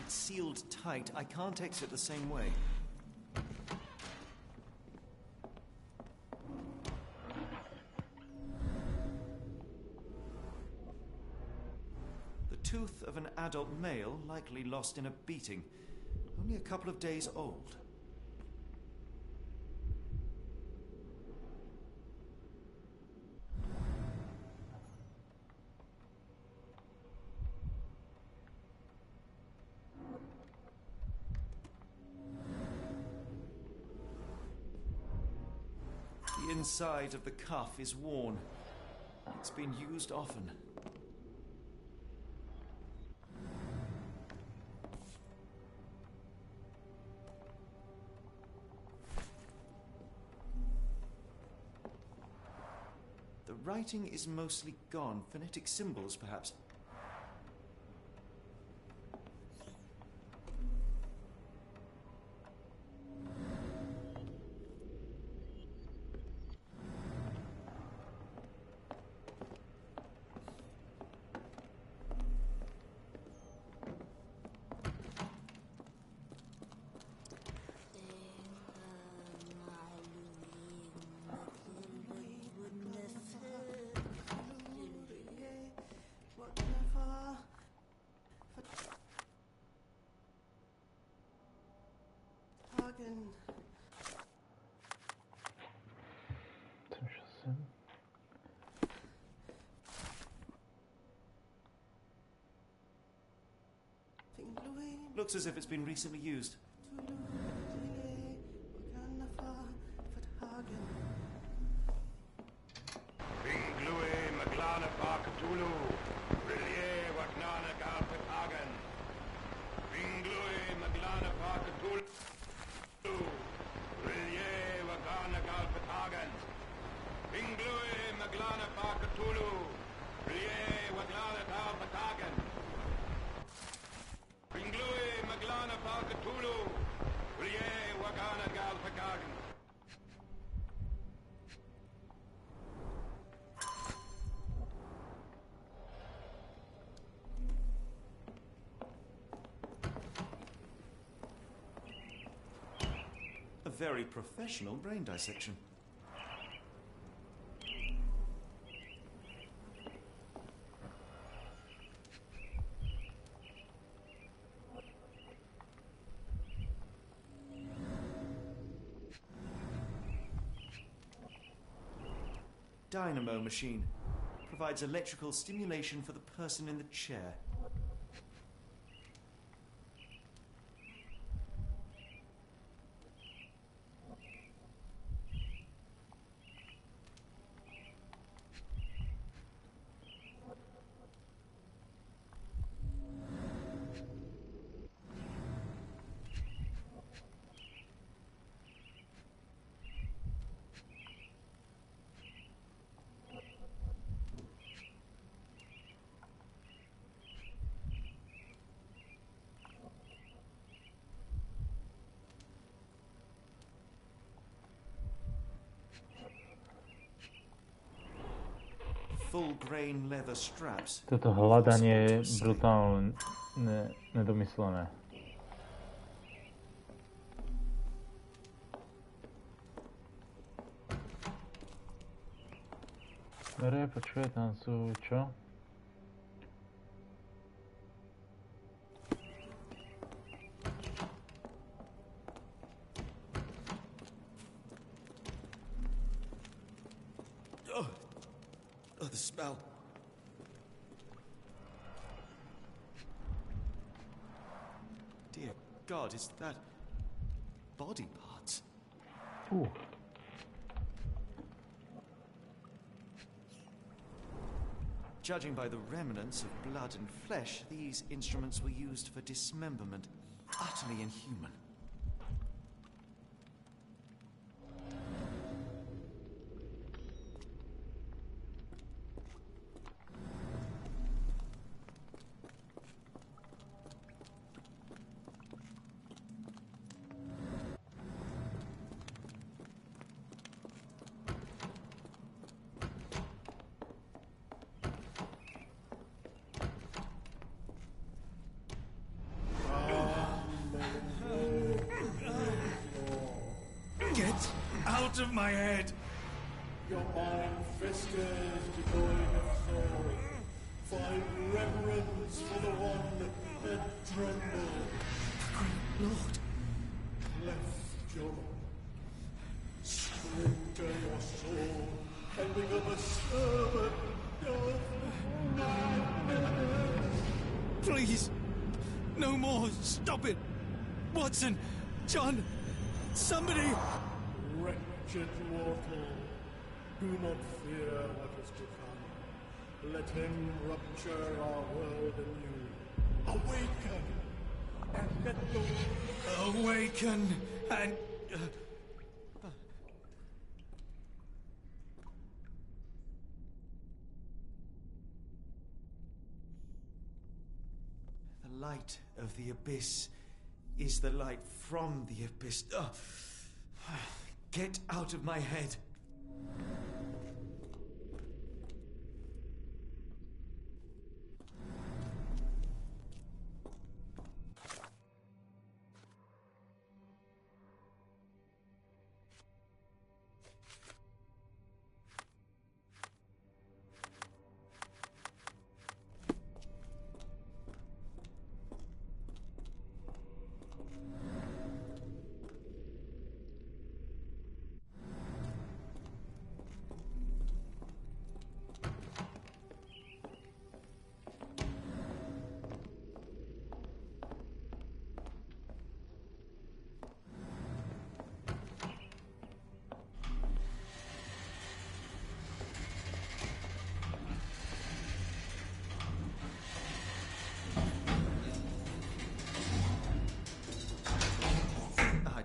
It's sealed tight. I can't exit the same way. Tooth of an adult male, likely lost in a beating. Only a couple of days old. The inside of the cuff is worn. It's been used often. The writing is mostly gone. Phonetic symbols, perhaps. Looks as if it's been recently used. A very professional brain dissection. Dynamo machine. Provides electrical stimulation for the person in the chair. Full grain leather straps. Toto hľadanie je brutálne nedomyslené. Počuj, tam sú čo? Oh, the smell. Dear God, is that body parts? Ooh. Judging by the remnants of blood and flesh, these instruments were used for dismemberment. Utterly inhuman. Get out of my head! Your mind festers, devoid of soul. Find reverence for the one that trembled. Lord! Left your splinter your soul and become a servant of madness. Please! No more! Stop it! Watson! John! Somebody! Wretched mortal, do not fear what is to come. Let him rupture our world anew. Awaken! And let the... Awaken and... The light of the abyss is the light from the abyss. Get out of my head.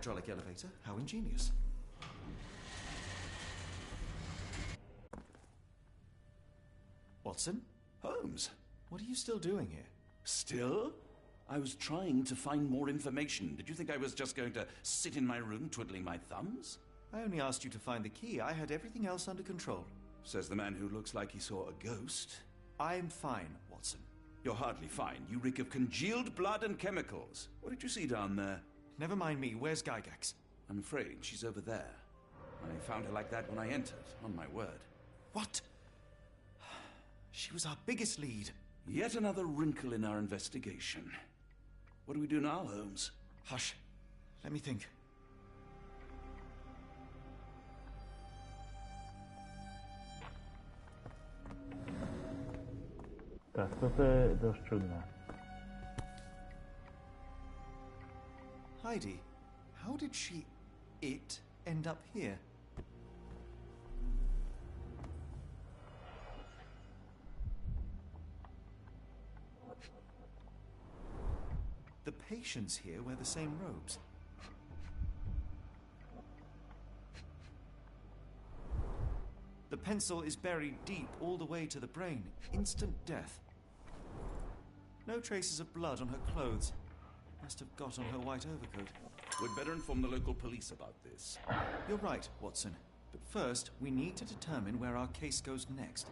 Hydraulic elevator. How ingenious. Watson? Holmes? What are you still doing here? Still? I was trying to find more information. Did you think I was just going to sit in my room twiddling my thumbs? I only asked you to find the key. I had everything else under control. Says the man who looks like he saw a ghost. I'm fine, Watson. You're hardly fine. You reek of congealed blood and chemicals. What did you see down there? Never mind me. Where's Gygax? I'm afraid she's over there. I found her like that when I entered, on my word. What? She was our biggest lead. Yet another wrinkle in our investigation. What do we do now, Holmes? Hush. Let me think. Tak, toto je dość trudne. Heidi, how did it end up here? The patients here wear the same robes. The pencil is buried deep all the way to the brain. Instant death. No traces of blood on her clothes. Must have got on her white overcoat. We'd better inform the local police about this. You're right, Watson. But first, we need to determine where our case goes next.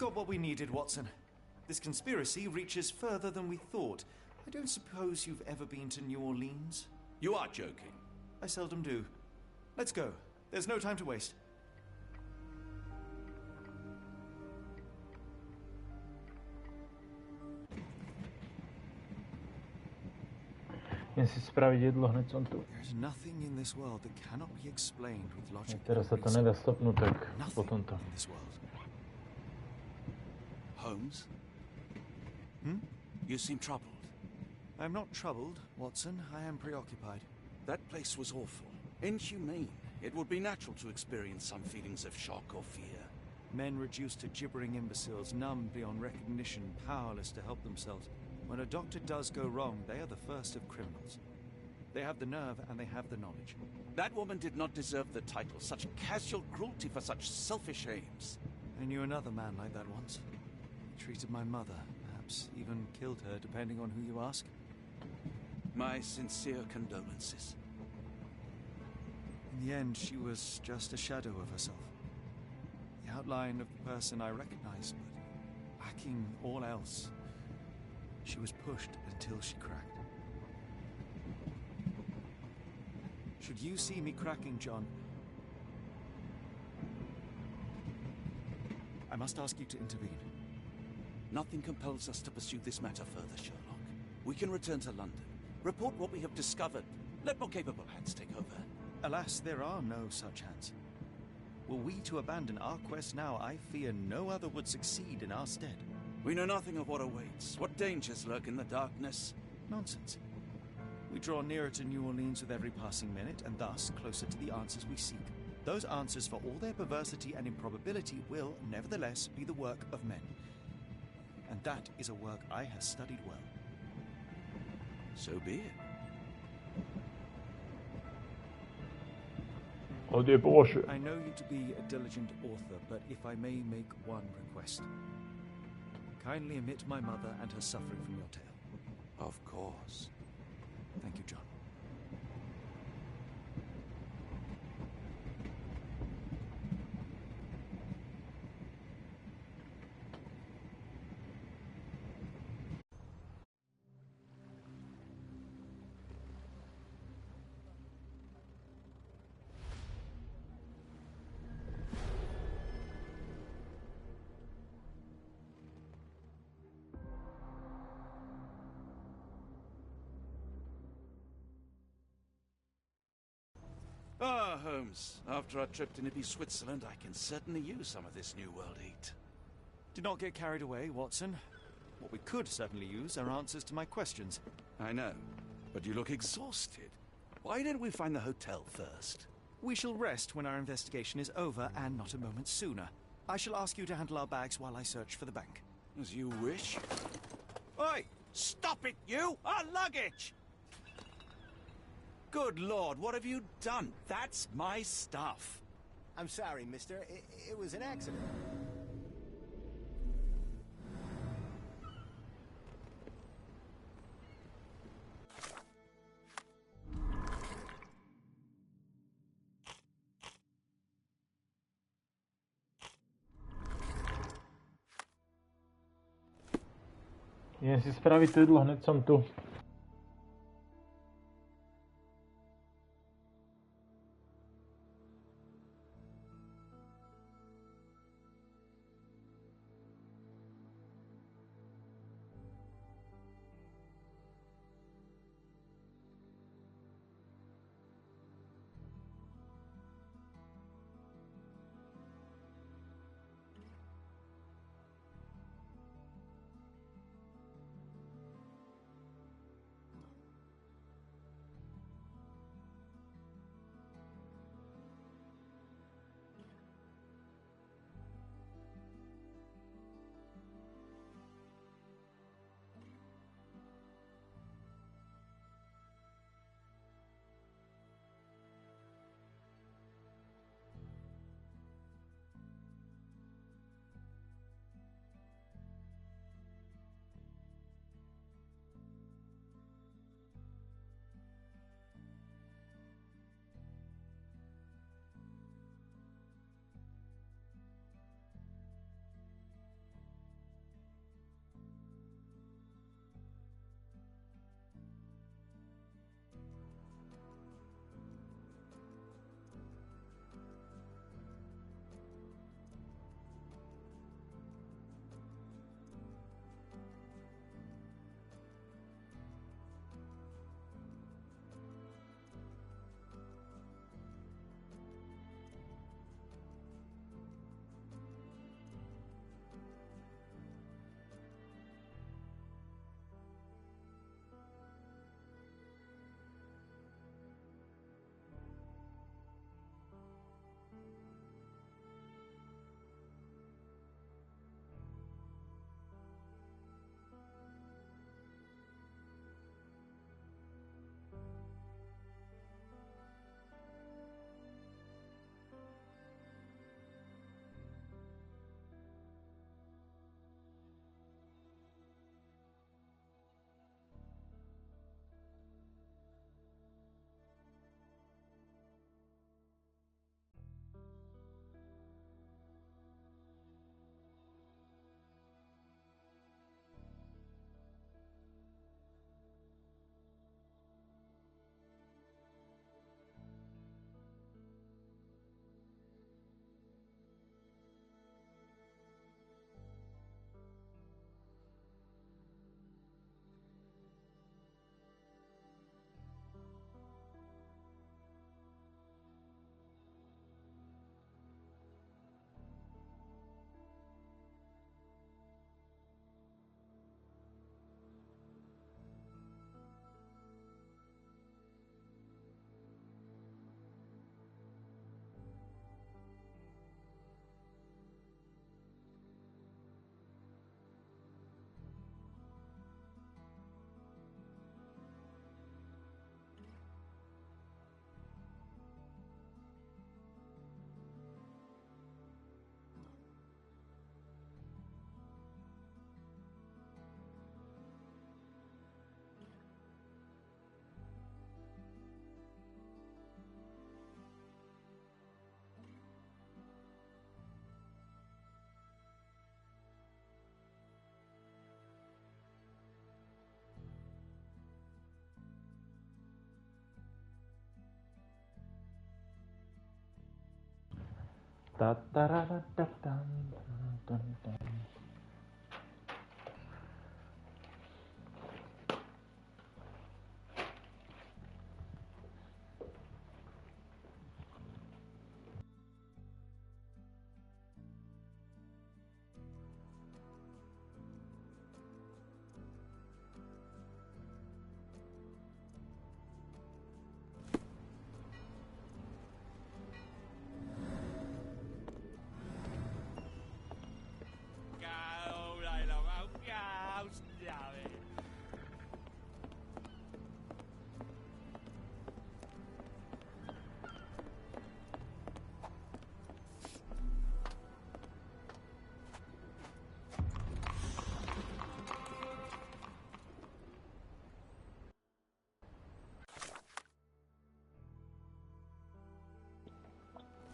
got what we needed, Watson. This conspiracy reaches further than we thought. I don't suppose you've ever been to New Orleans? You are joking. I seldom do. Let's go. There's no time to waste. Idem si spraviť jedlo, hneď som tu. There's nothing in this world that cannot be explained with logic. Teraz sa to nedá stopnúť, tak potom to. In this world. Holmes? Hmm? You seem troubled. I'm not troubled, Watson. I am preoccupied. That place was awful. Inhumane. It would be natural to experience some feelings of shock or fear. Men reduced to gibbering imbeciles, numb beyond recognition, powerless to help themselves. When a doctor does go wrong, they are the first of criminals. They have the nerve and they have the knowledge. That woman did not deserve the title. Such casual cruelty for such selfish aims. I knew another man like that once. He treated my mother, perhaps even killed her, depending on who you ask. My sincere condolences. In the end, she was just a shadow of herself. The outline of the person I recognized, but lacking all else. She was pushed until she cracked. Should you see me cracking, John, I must ask you to intervene. Nothing compels us to pursue this matter further, Sherlock. We can return to London, report what we have discovered. Let more capable hands take over. Alas, there are no such hands. Were we to abandon our quest now, I fear no other would succeed in our stead. We know nothing of what awaits, what dangers lurk in the darkness. Nonsense. We draw nearer to New Orleans with every passing minute, and thus closer to the answers we seek. Those answers, for all their perversity and improbability, will, nevertheless, be the work of men. And that is a work I have studied well. So be it. I know you to be a diligent author, but if I may make one request. Kindly omit my mother and her suffering from your tale. Of course. Thank you, John. Ah, Holmes. After our trip to nippy Switzerland, I can certainly use some of this New World heat. Do not get carried away, Watson. What we could certainly use are answers to my questions. I know, but you look exhausted. Why didn't we find the hotel first? We shall rest when our investigation is over, and not a moment sooner. I shall ask you to handle our bags while I search for the bank. As you wish. Oi! Stop it, you! Our luggage! Good Lord, what have you done? That's my stuff. I'm sorry, mister. It was an accident. Idem si spraviť to jedlo, hneď som tu.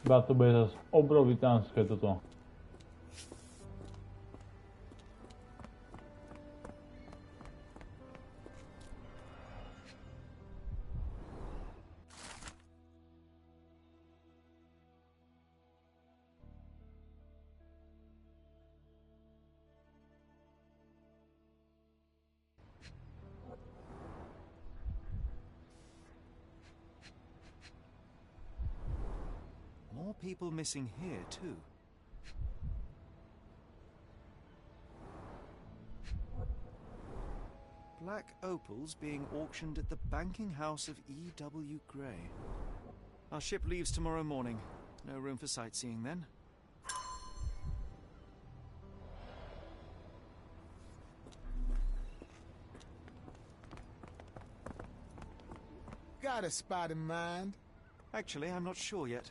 Iba to bude zase obrovitánske toto. More people missing here, too. Black opals being auctioned at the banking house of E.W. Gray. Our ship leaves tomorrow morning. No room for sightseeing then. Got a spot in mind? Actually, I'm not sure yet.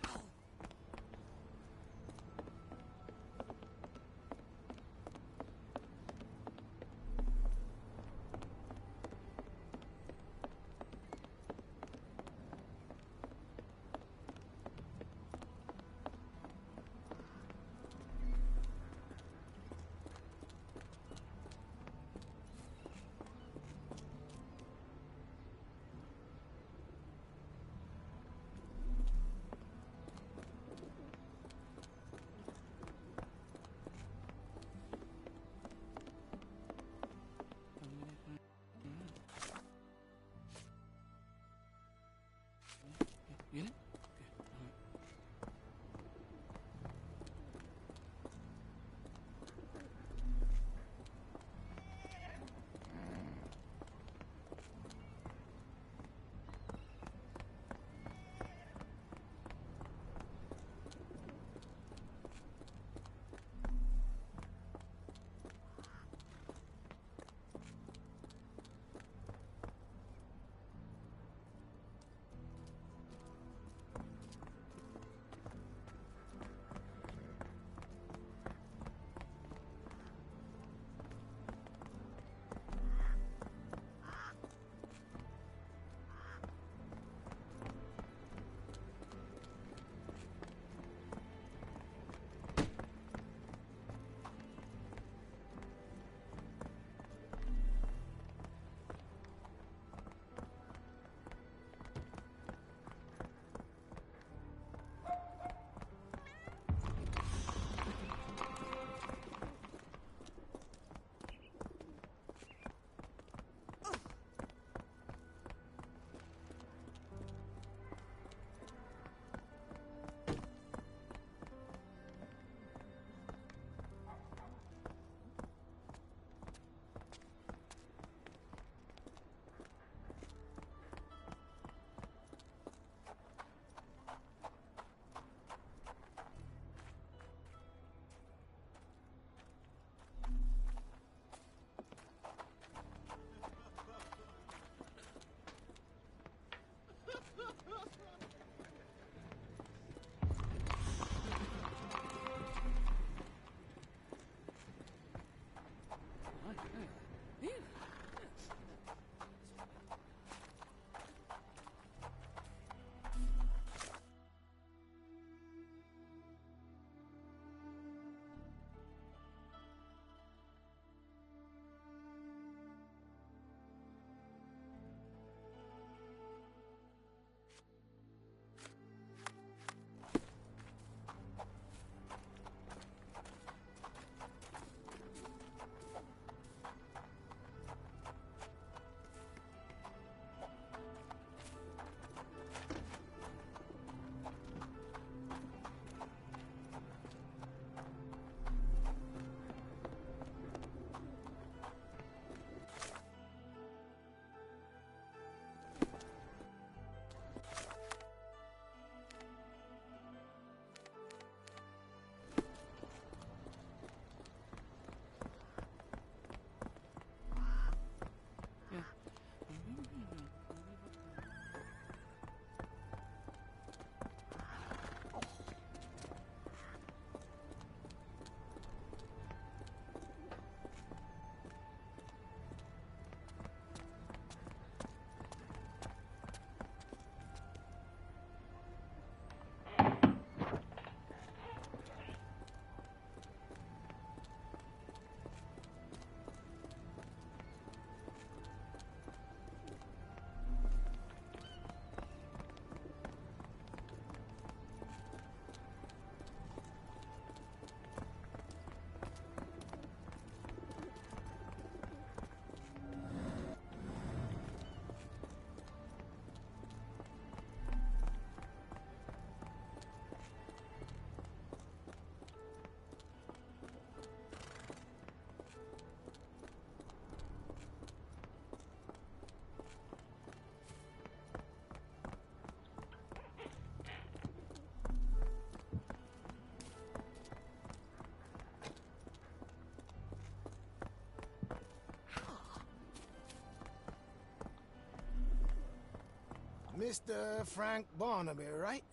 Mr. Frank Barnaby, right?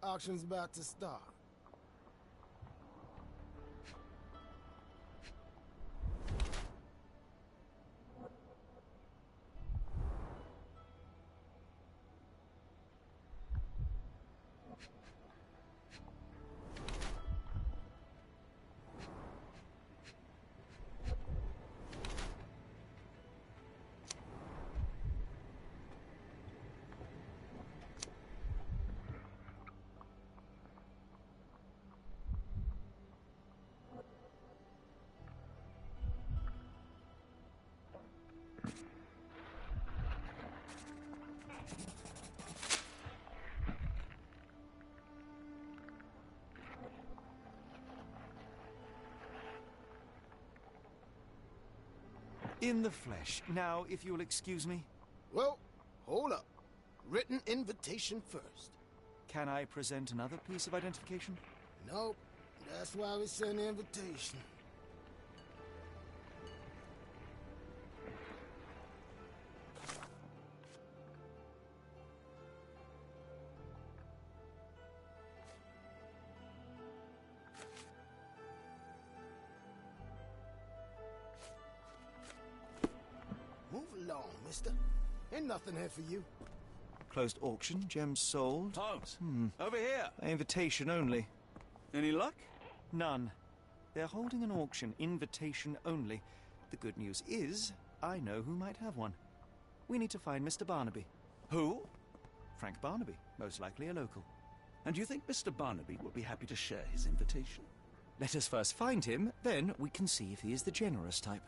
Auction's about to start. In the flesh. Now, if you'll excuse me. Well, hold up. Written invitation first. Can I present another piece of identification? Nope. That's why we send the invitation. Move along, mister. Ain't nothing here for you. Closed auction, gems sold. Holmes, over here. Invitation only. Any luck? None. They're holding an auction, invitation only. The good news is, I know who might have one. We need to find Mr. Barnaby. Who? Frank Barnaby, most likely a local. And do you think Mr. Barnaby will be happy to share his invitation? Let us first find him, then we can see if he is the generous type.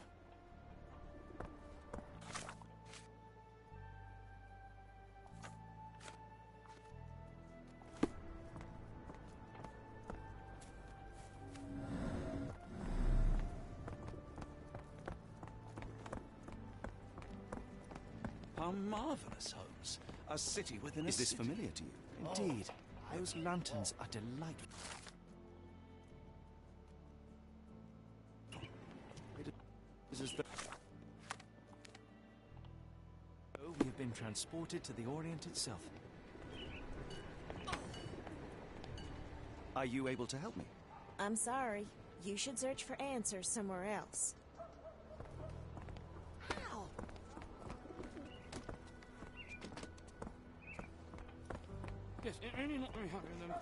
How marvelous, Holmes. A city within a Is this city. familiar to you? Indeed. Those lanterns are delightful. It is as though we have been transported to the Orient itself. Are you able to help me? I'm sorry. You should search for answers somewhere else. Yes, only not very happy with them.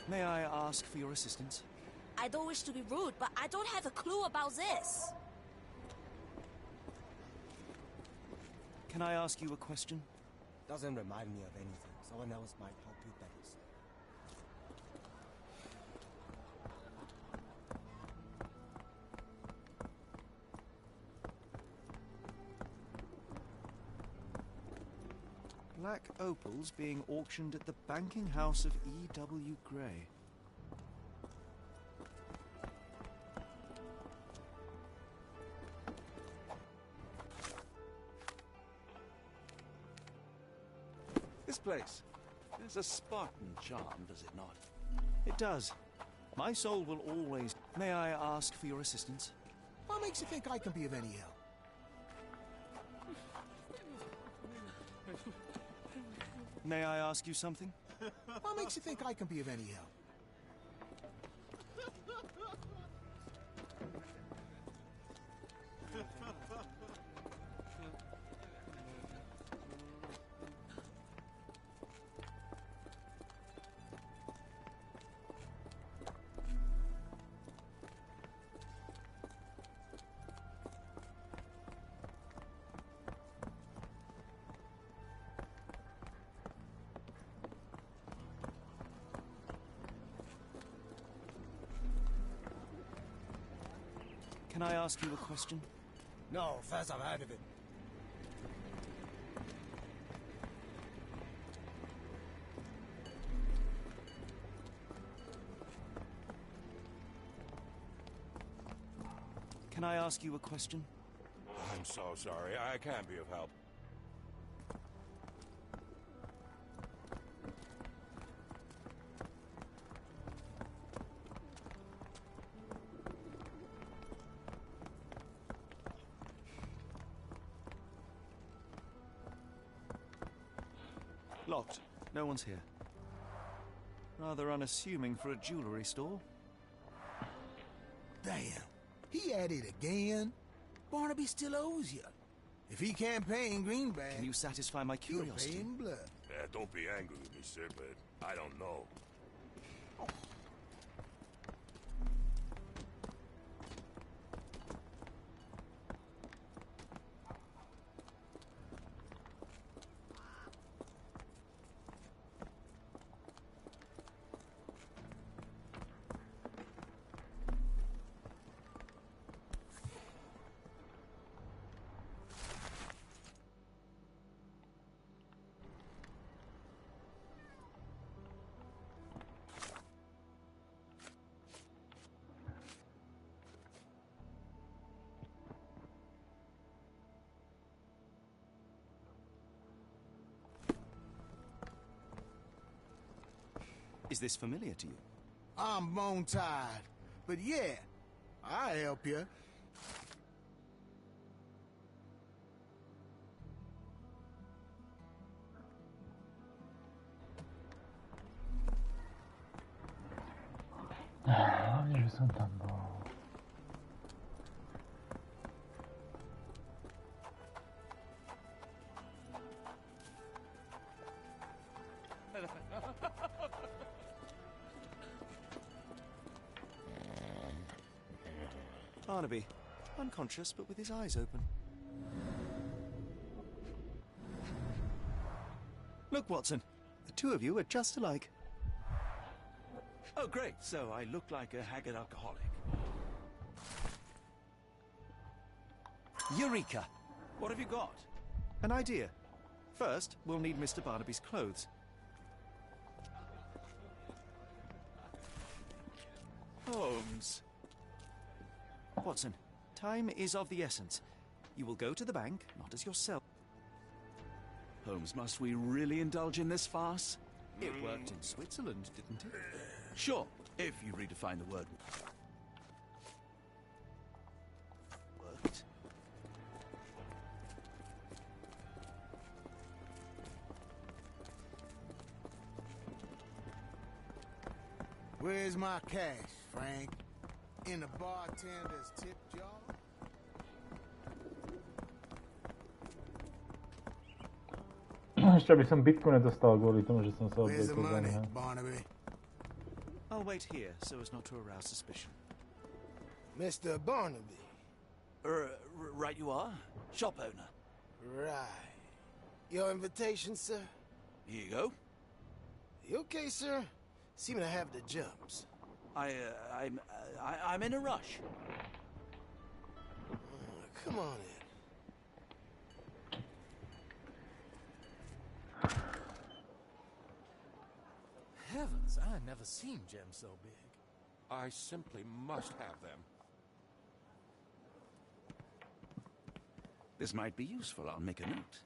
May I ask for your assistance? I don't wish to be rude, but I don't have a clue about this. Can I ask you a question? Doesn't remind me of anything. Someone else might help you better, sir. Black opals being auctioned at the banking house of E.W. Gray. This place. There's a Spartan charm, does it not? It does. My soul will always... May I ask for your assistance? What makes you think I can be of any help? May I ask you something? What makes you think I can be of any help? Can I ask you a question? No, first I've heard of it. Can I ask you a question? I'm so sorry. I can't be of help. Locked. No one's here. Rather unassuming for a jewelry store. Damn. He at it again? Barnaby still owes you. If he can't pay in greenback... Can you satisfy my curiosity? He'll pay in blood. Yeah, don't be angry with me, sir, but I don't know. Is this familiar to you? I'm bone-tied. But yeah, I'll help you. Hlavne, že som tam bol. Barnaby, unconscious but with his eyes open. Look, Watson, the two of you are just alike. Oh, great. So I look like a haggard alcoholic. Eureka! What have you got? An idea. First, we'll need Mr. Barnaby's clothes. Holmes. Watson, time is of the essence. You will go to the bank, not as yourself. Holmes, must we really indulge in this farce? It worked in Switzerland, didn't it? Sure, if you redefine the word. Worked. Where's my cash, Frank? In the bartender's tip jar? Ešte by som bitku nedostal kvôli tomu, že som sa Where's the odvekol za money, neho. Barnaby? I'll wait here so as not to arouse suspicion. Mr. Barnaby. Right you are. Shop owner. Right. Your invitation, sir? Here you go. You okay, sir? Seem to have the jumps. I'm in a rush. Come on in. Heavens, I never seen gems so big. I simply must have them. This might be useful. I'll make a note.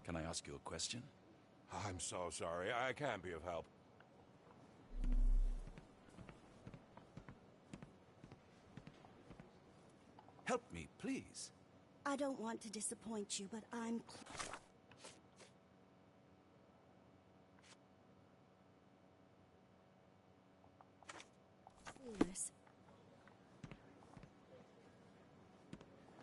Can I ask you a question? I'm so sorry. I can't be of help. Help me, please. I don't want to disappoint you, but I'm... clueless.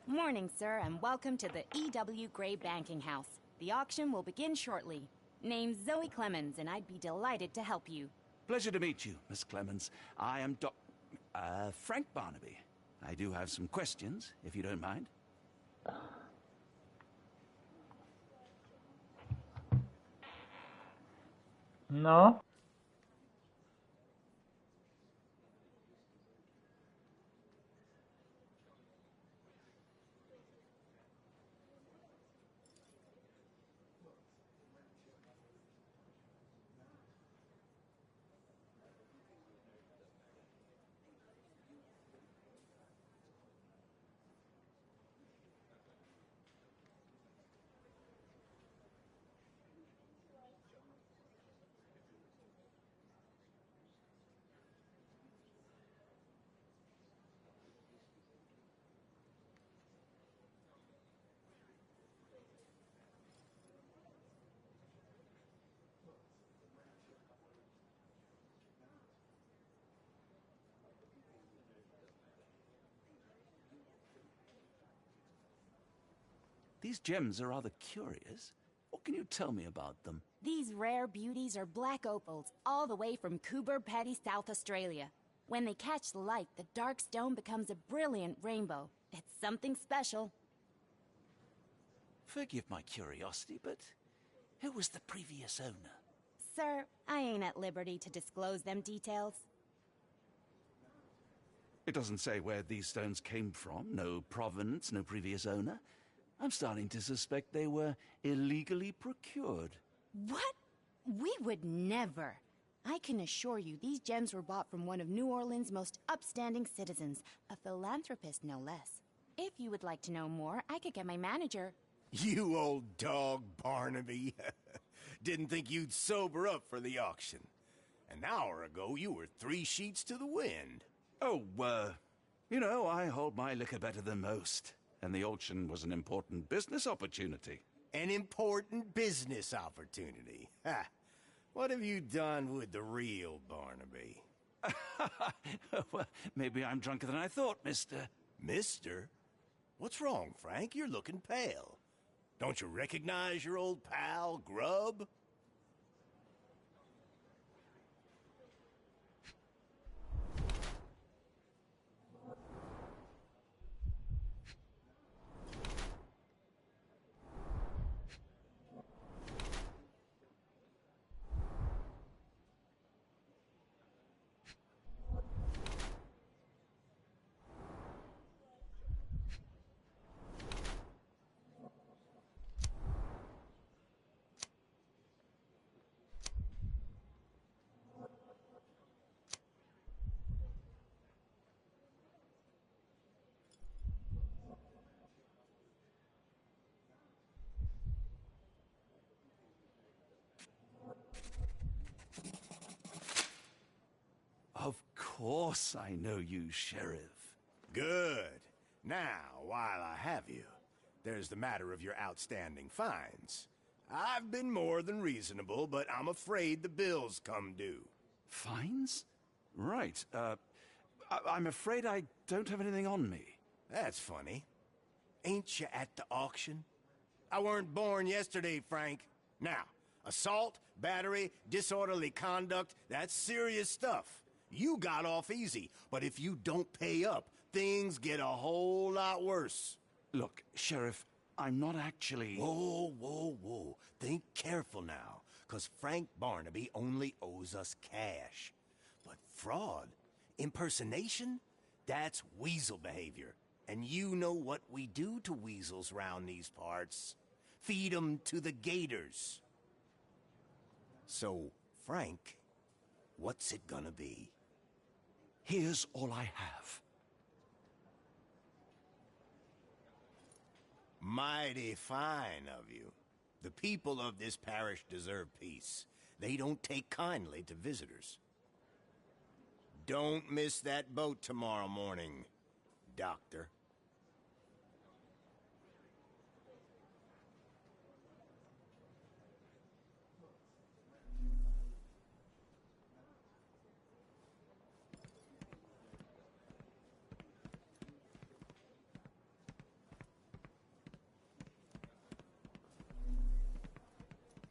Morning, sir, and welcome to the E.W. Gray Banking House. The auction will begin shortly. Name's Zoe Clemens, and I'd be delighted to help you. Pleasure to meet you, Miss Clemens. I am Frank Barnaby. I do have some questions, if you don't mind. No. These gems are rather curious. What can you tell me about them? These rare beauties are black opals, all the way from Coober Pedy, South Australia. When they catch the light, the dark stone becomes a brilliant rainbow. It's something special. Forgive my curiosity, but who was the previous owner? Sir, I ain't at liberty to disclose them details. It doesn't say where these stones came from, no provenance, no previous owner. I'm starting to suspect they were illegally procured. What? We would never. I can assure you these gems were bought from one of New Orleans' most upstanding citizens, a philanthropist no less. If you would like to know more, I could get my manager. You old dog, Barnaby. Didn't think you'd sober up for the auction. An hour ago, you were 3 sheets to the wind. Oh, you know, I hold my liquor better than most. And the auction was an important business opportunity. An important business opportunity? Ha! What have you done with the real Barnaby? Well, maybe I'm drunker than I thought, mister. Mister? What's wrong, Frank? You're looking pale. Don't you recognize your old pal, Grub? Of course I know you, Sheriff. Good. Now, while I have you, there's the matter of your outstanding fines. I've been more than reasonable, but I'm afraid the bills come due. Fines? Right, I'm afraid I don't have anything on me. That's funny. Ain't you at the auction? I weren't born yesterday, Frank. Now, assault, battery, disorderly conduct, that's serious stuff. You got off easy, but if you don't pay up, things get a whole lot worse. Look, Sheriff, I'm not actually... Whoa, whoa, whoa. Think careful now, 'cause Frank Barnaby only owes us cash. But fraud, impersonation, that's weasel behavior. And you know what we do to weasels round these parts. Feed 'em to the gators. So, Frank, what's it gonna be? Here's all I have. Mighty fine of you. The people of this parish deserve peace. They don't take kindly to visitors. Don't miss that boat tomorrow morning, Doctor.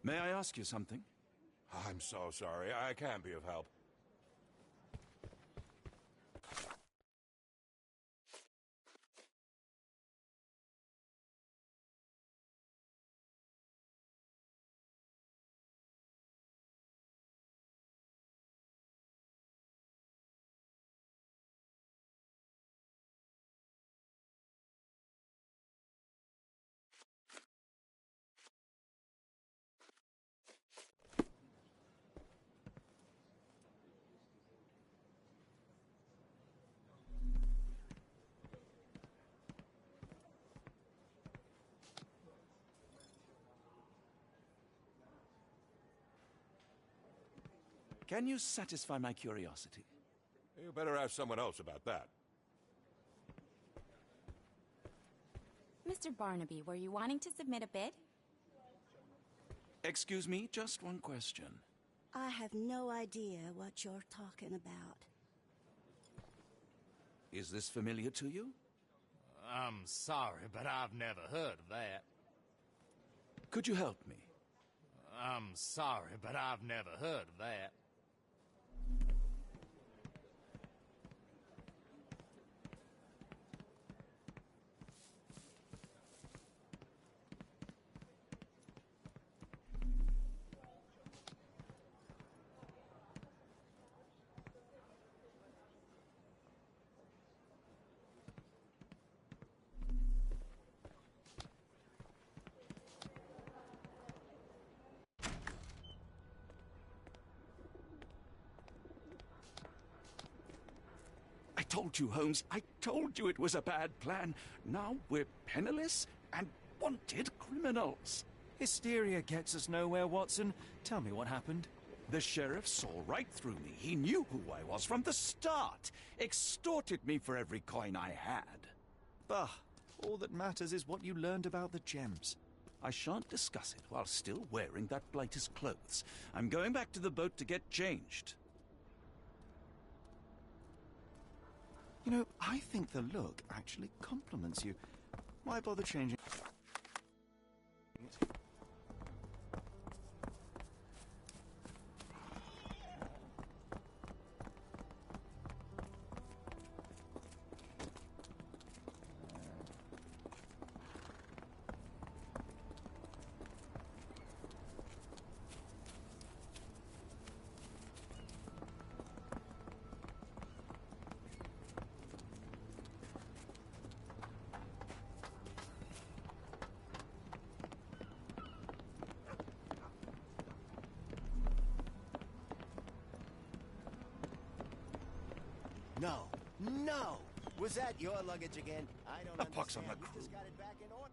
May I ask you something? I'm so sorry. I can't be of help. Can you satisfy my curiosity? You better ask someone else about that. Mr. Barnaby, were you wanting to submit a bid? Excuse me, just one question. I have no idea what you're talking about. Is this familiar to you? I'm sorry, but I've never heard of that. Could you help me? I'm sorry, but I've never heard of that. I told you, Holmes. I told you it was a bad plan. Now we're penniless and wanted criminals. Hysteria gets us nowhere, Watson. Tell me what happened. The sheriff saw right through me. He knew who I was from the start. Extorted me for every coin I had. Bah, all that matters is what you learned about the gems. I shan't discuss it while still wearing that blighter's clothes. I'm going back to the boat to get changed. You know, I think the look actually compliments you. Why bother changing? No, no! Was that your luggage again? I don't A pox on understand. the We just got it back in order.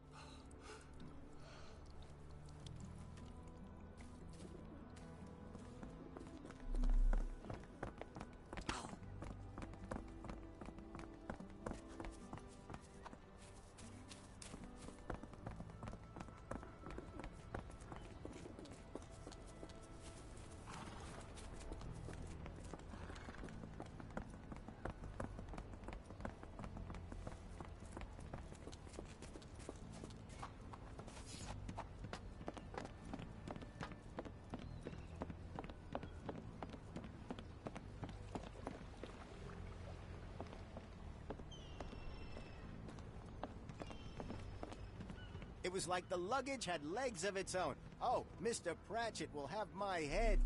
It was like the luggage had legs of its own. Oh, Mr. Pratchett will have my head.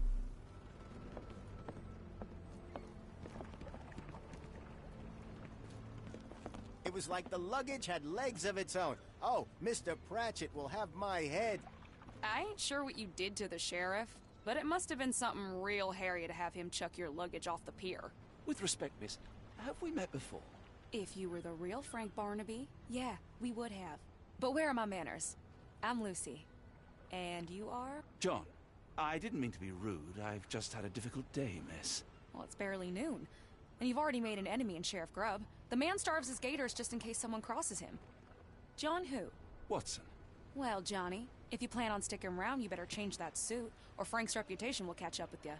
It was like the luggage had legs of its own. Oh, Mr. Pratchett will have my head. I ain't sure what you did to the sheriff, but it must have been something real hairy to have him chuck your luggage off the pier. With respect, miss, have we met before? If you were the real Frank Barnaby, yeah, we would have. But where are my manners? I'm Lucy. And you are? John, I didn't mean to be rude. I've just had a difficult day, miss. Well, it's barely noon. And you've already made an enemy in Sheriff Grubb. The man starves his gators just in case someone crosses him. John who? Watson. Well, Johnny, if you plan on sticking around, you better change that suit, or Frank's reputation will catch up with you.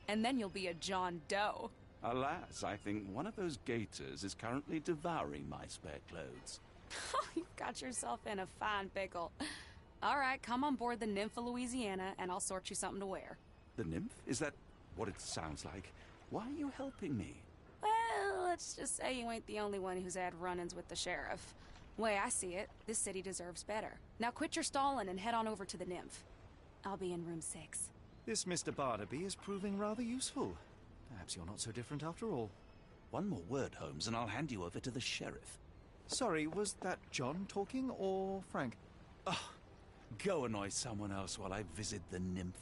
And then you'll be a John Doe. Alas, I think one of those gators is currently devouring my spare clothes. You've got yourself in a fine pickle. All right, come on board the Nymph of Louisiana, and I'll sort you something to wear. The nymph? Is that what it sounds like? Why are you helping me? Well, let's just say you ain't the only one who's had run-ins with the sheriff. Way I see it, this city deserves better. Now quit your stalling and head on over to the Nymph. I'll be in room 6. This Mr. Barnaby is proving rather useful. Perhaps you're not so different after all. One more word, Holmes, and I'll hand you over to the sheriff. Sorry, was that John talking or Frank? Oh, go annoy someone else while I visit the Nymph.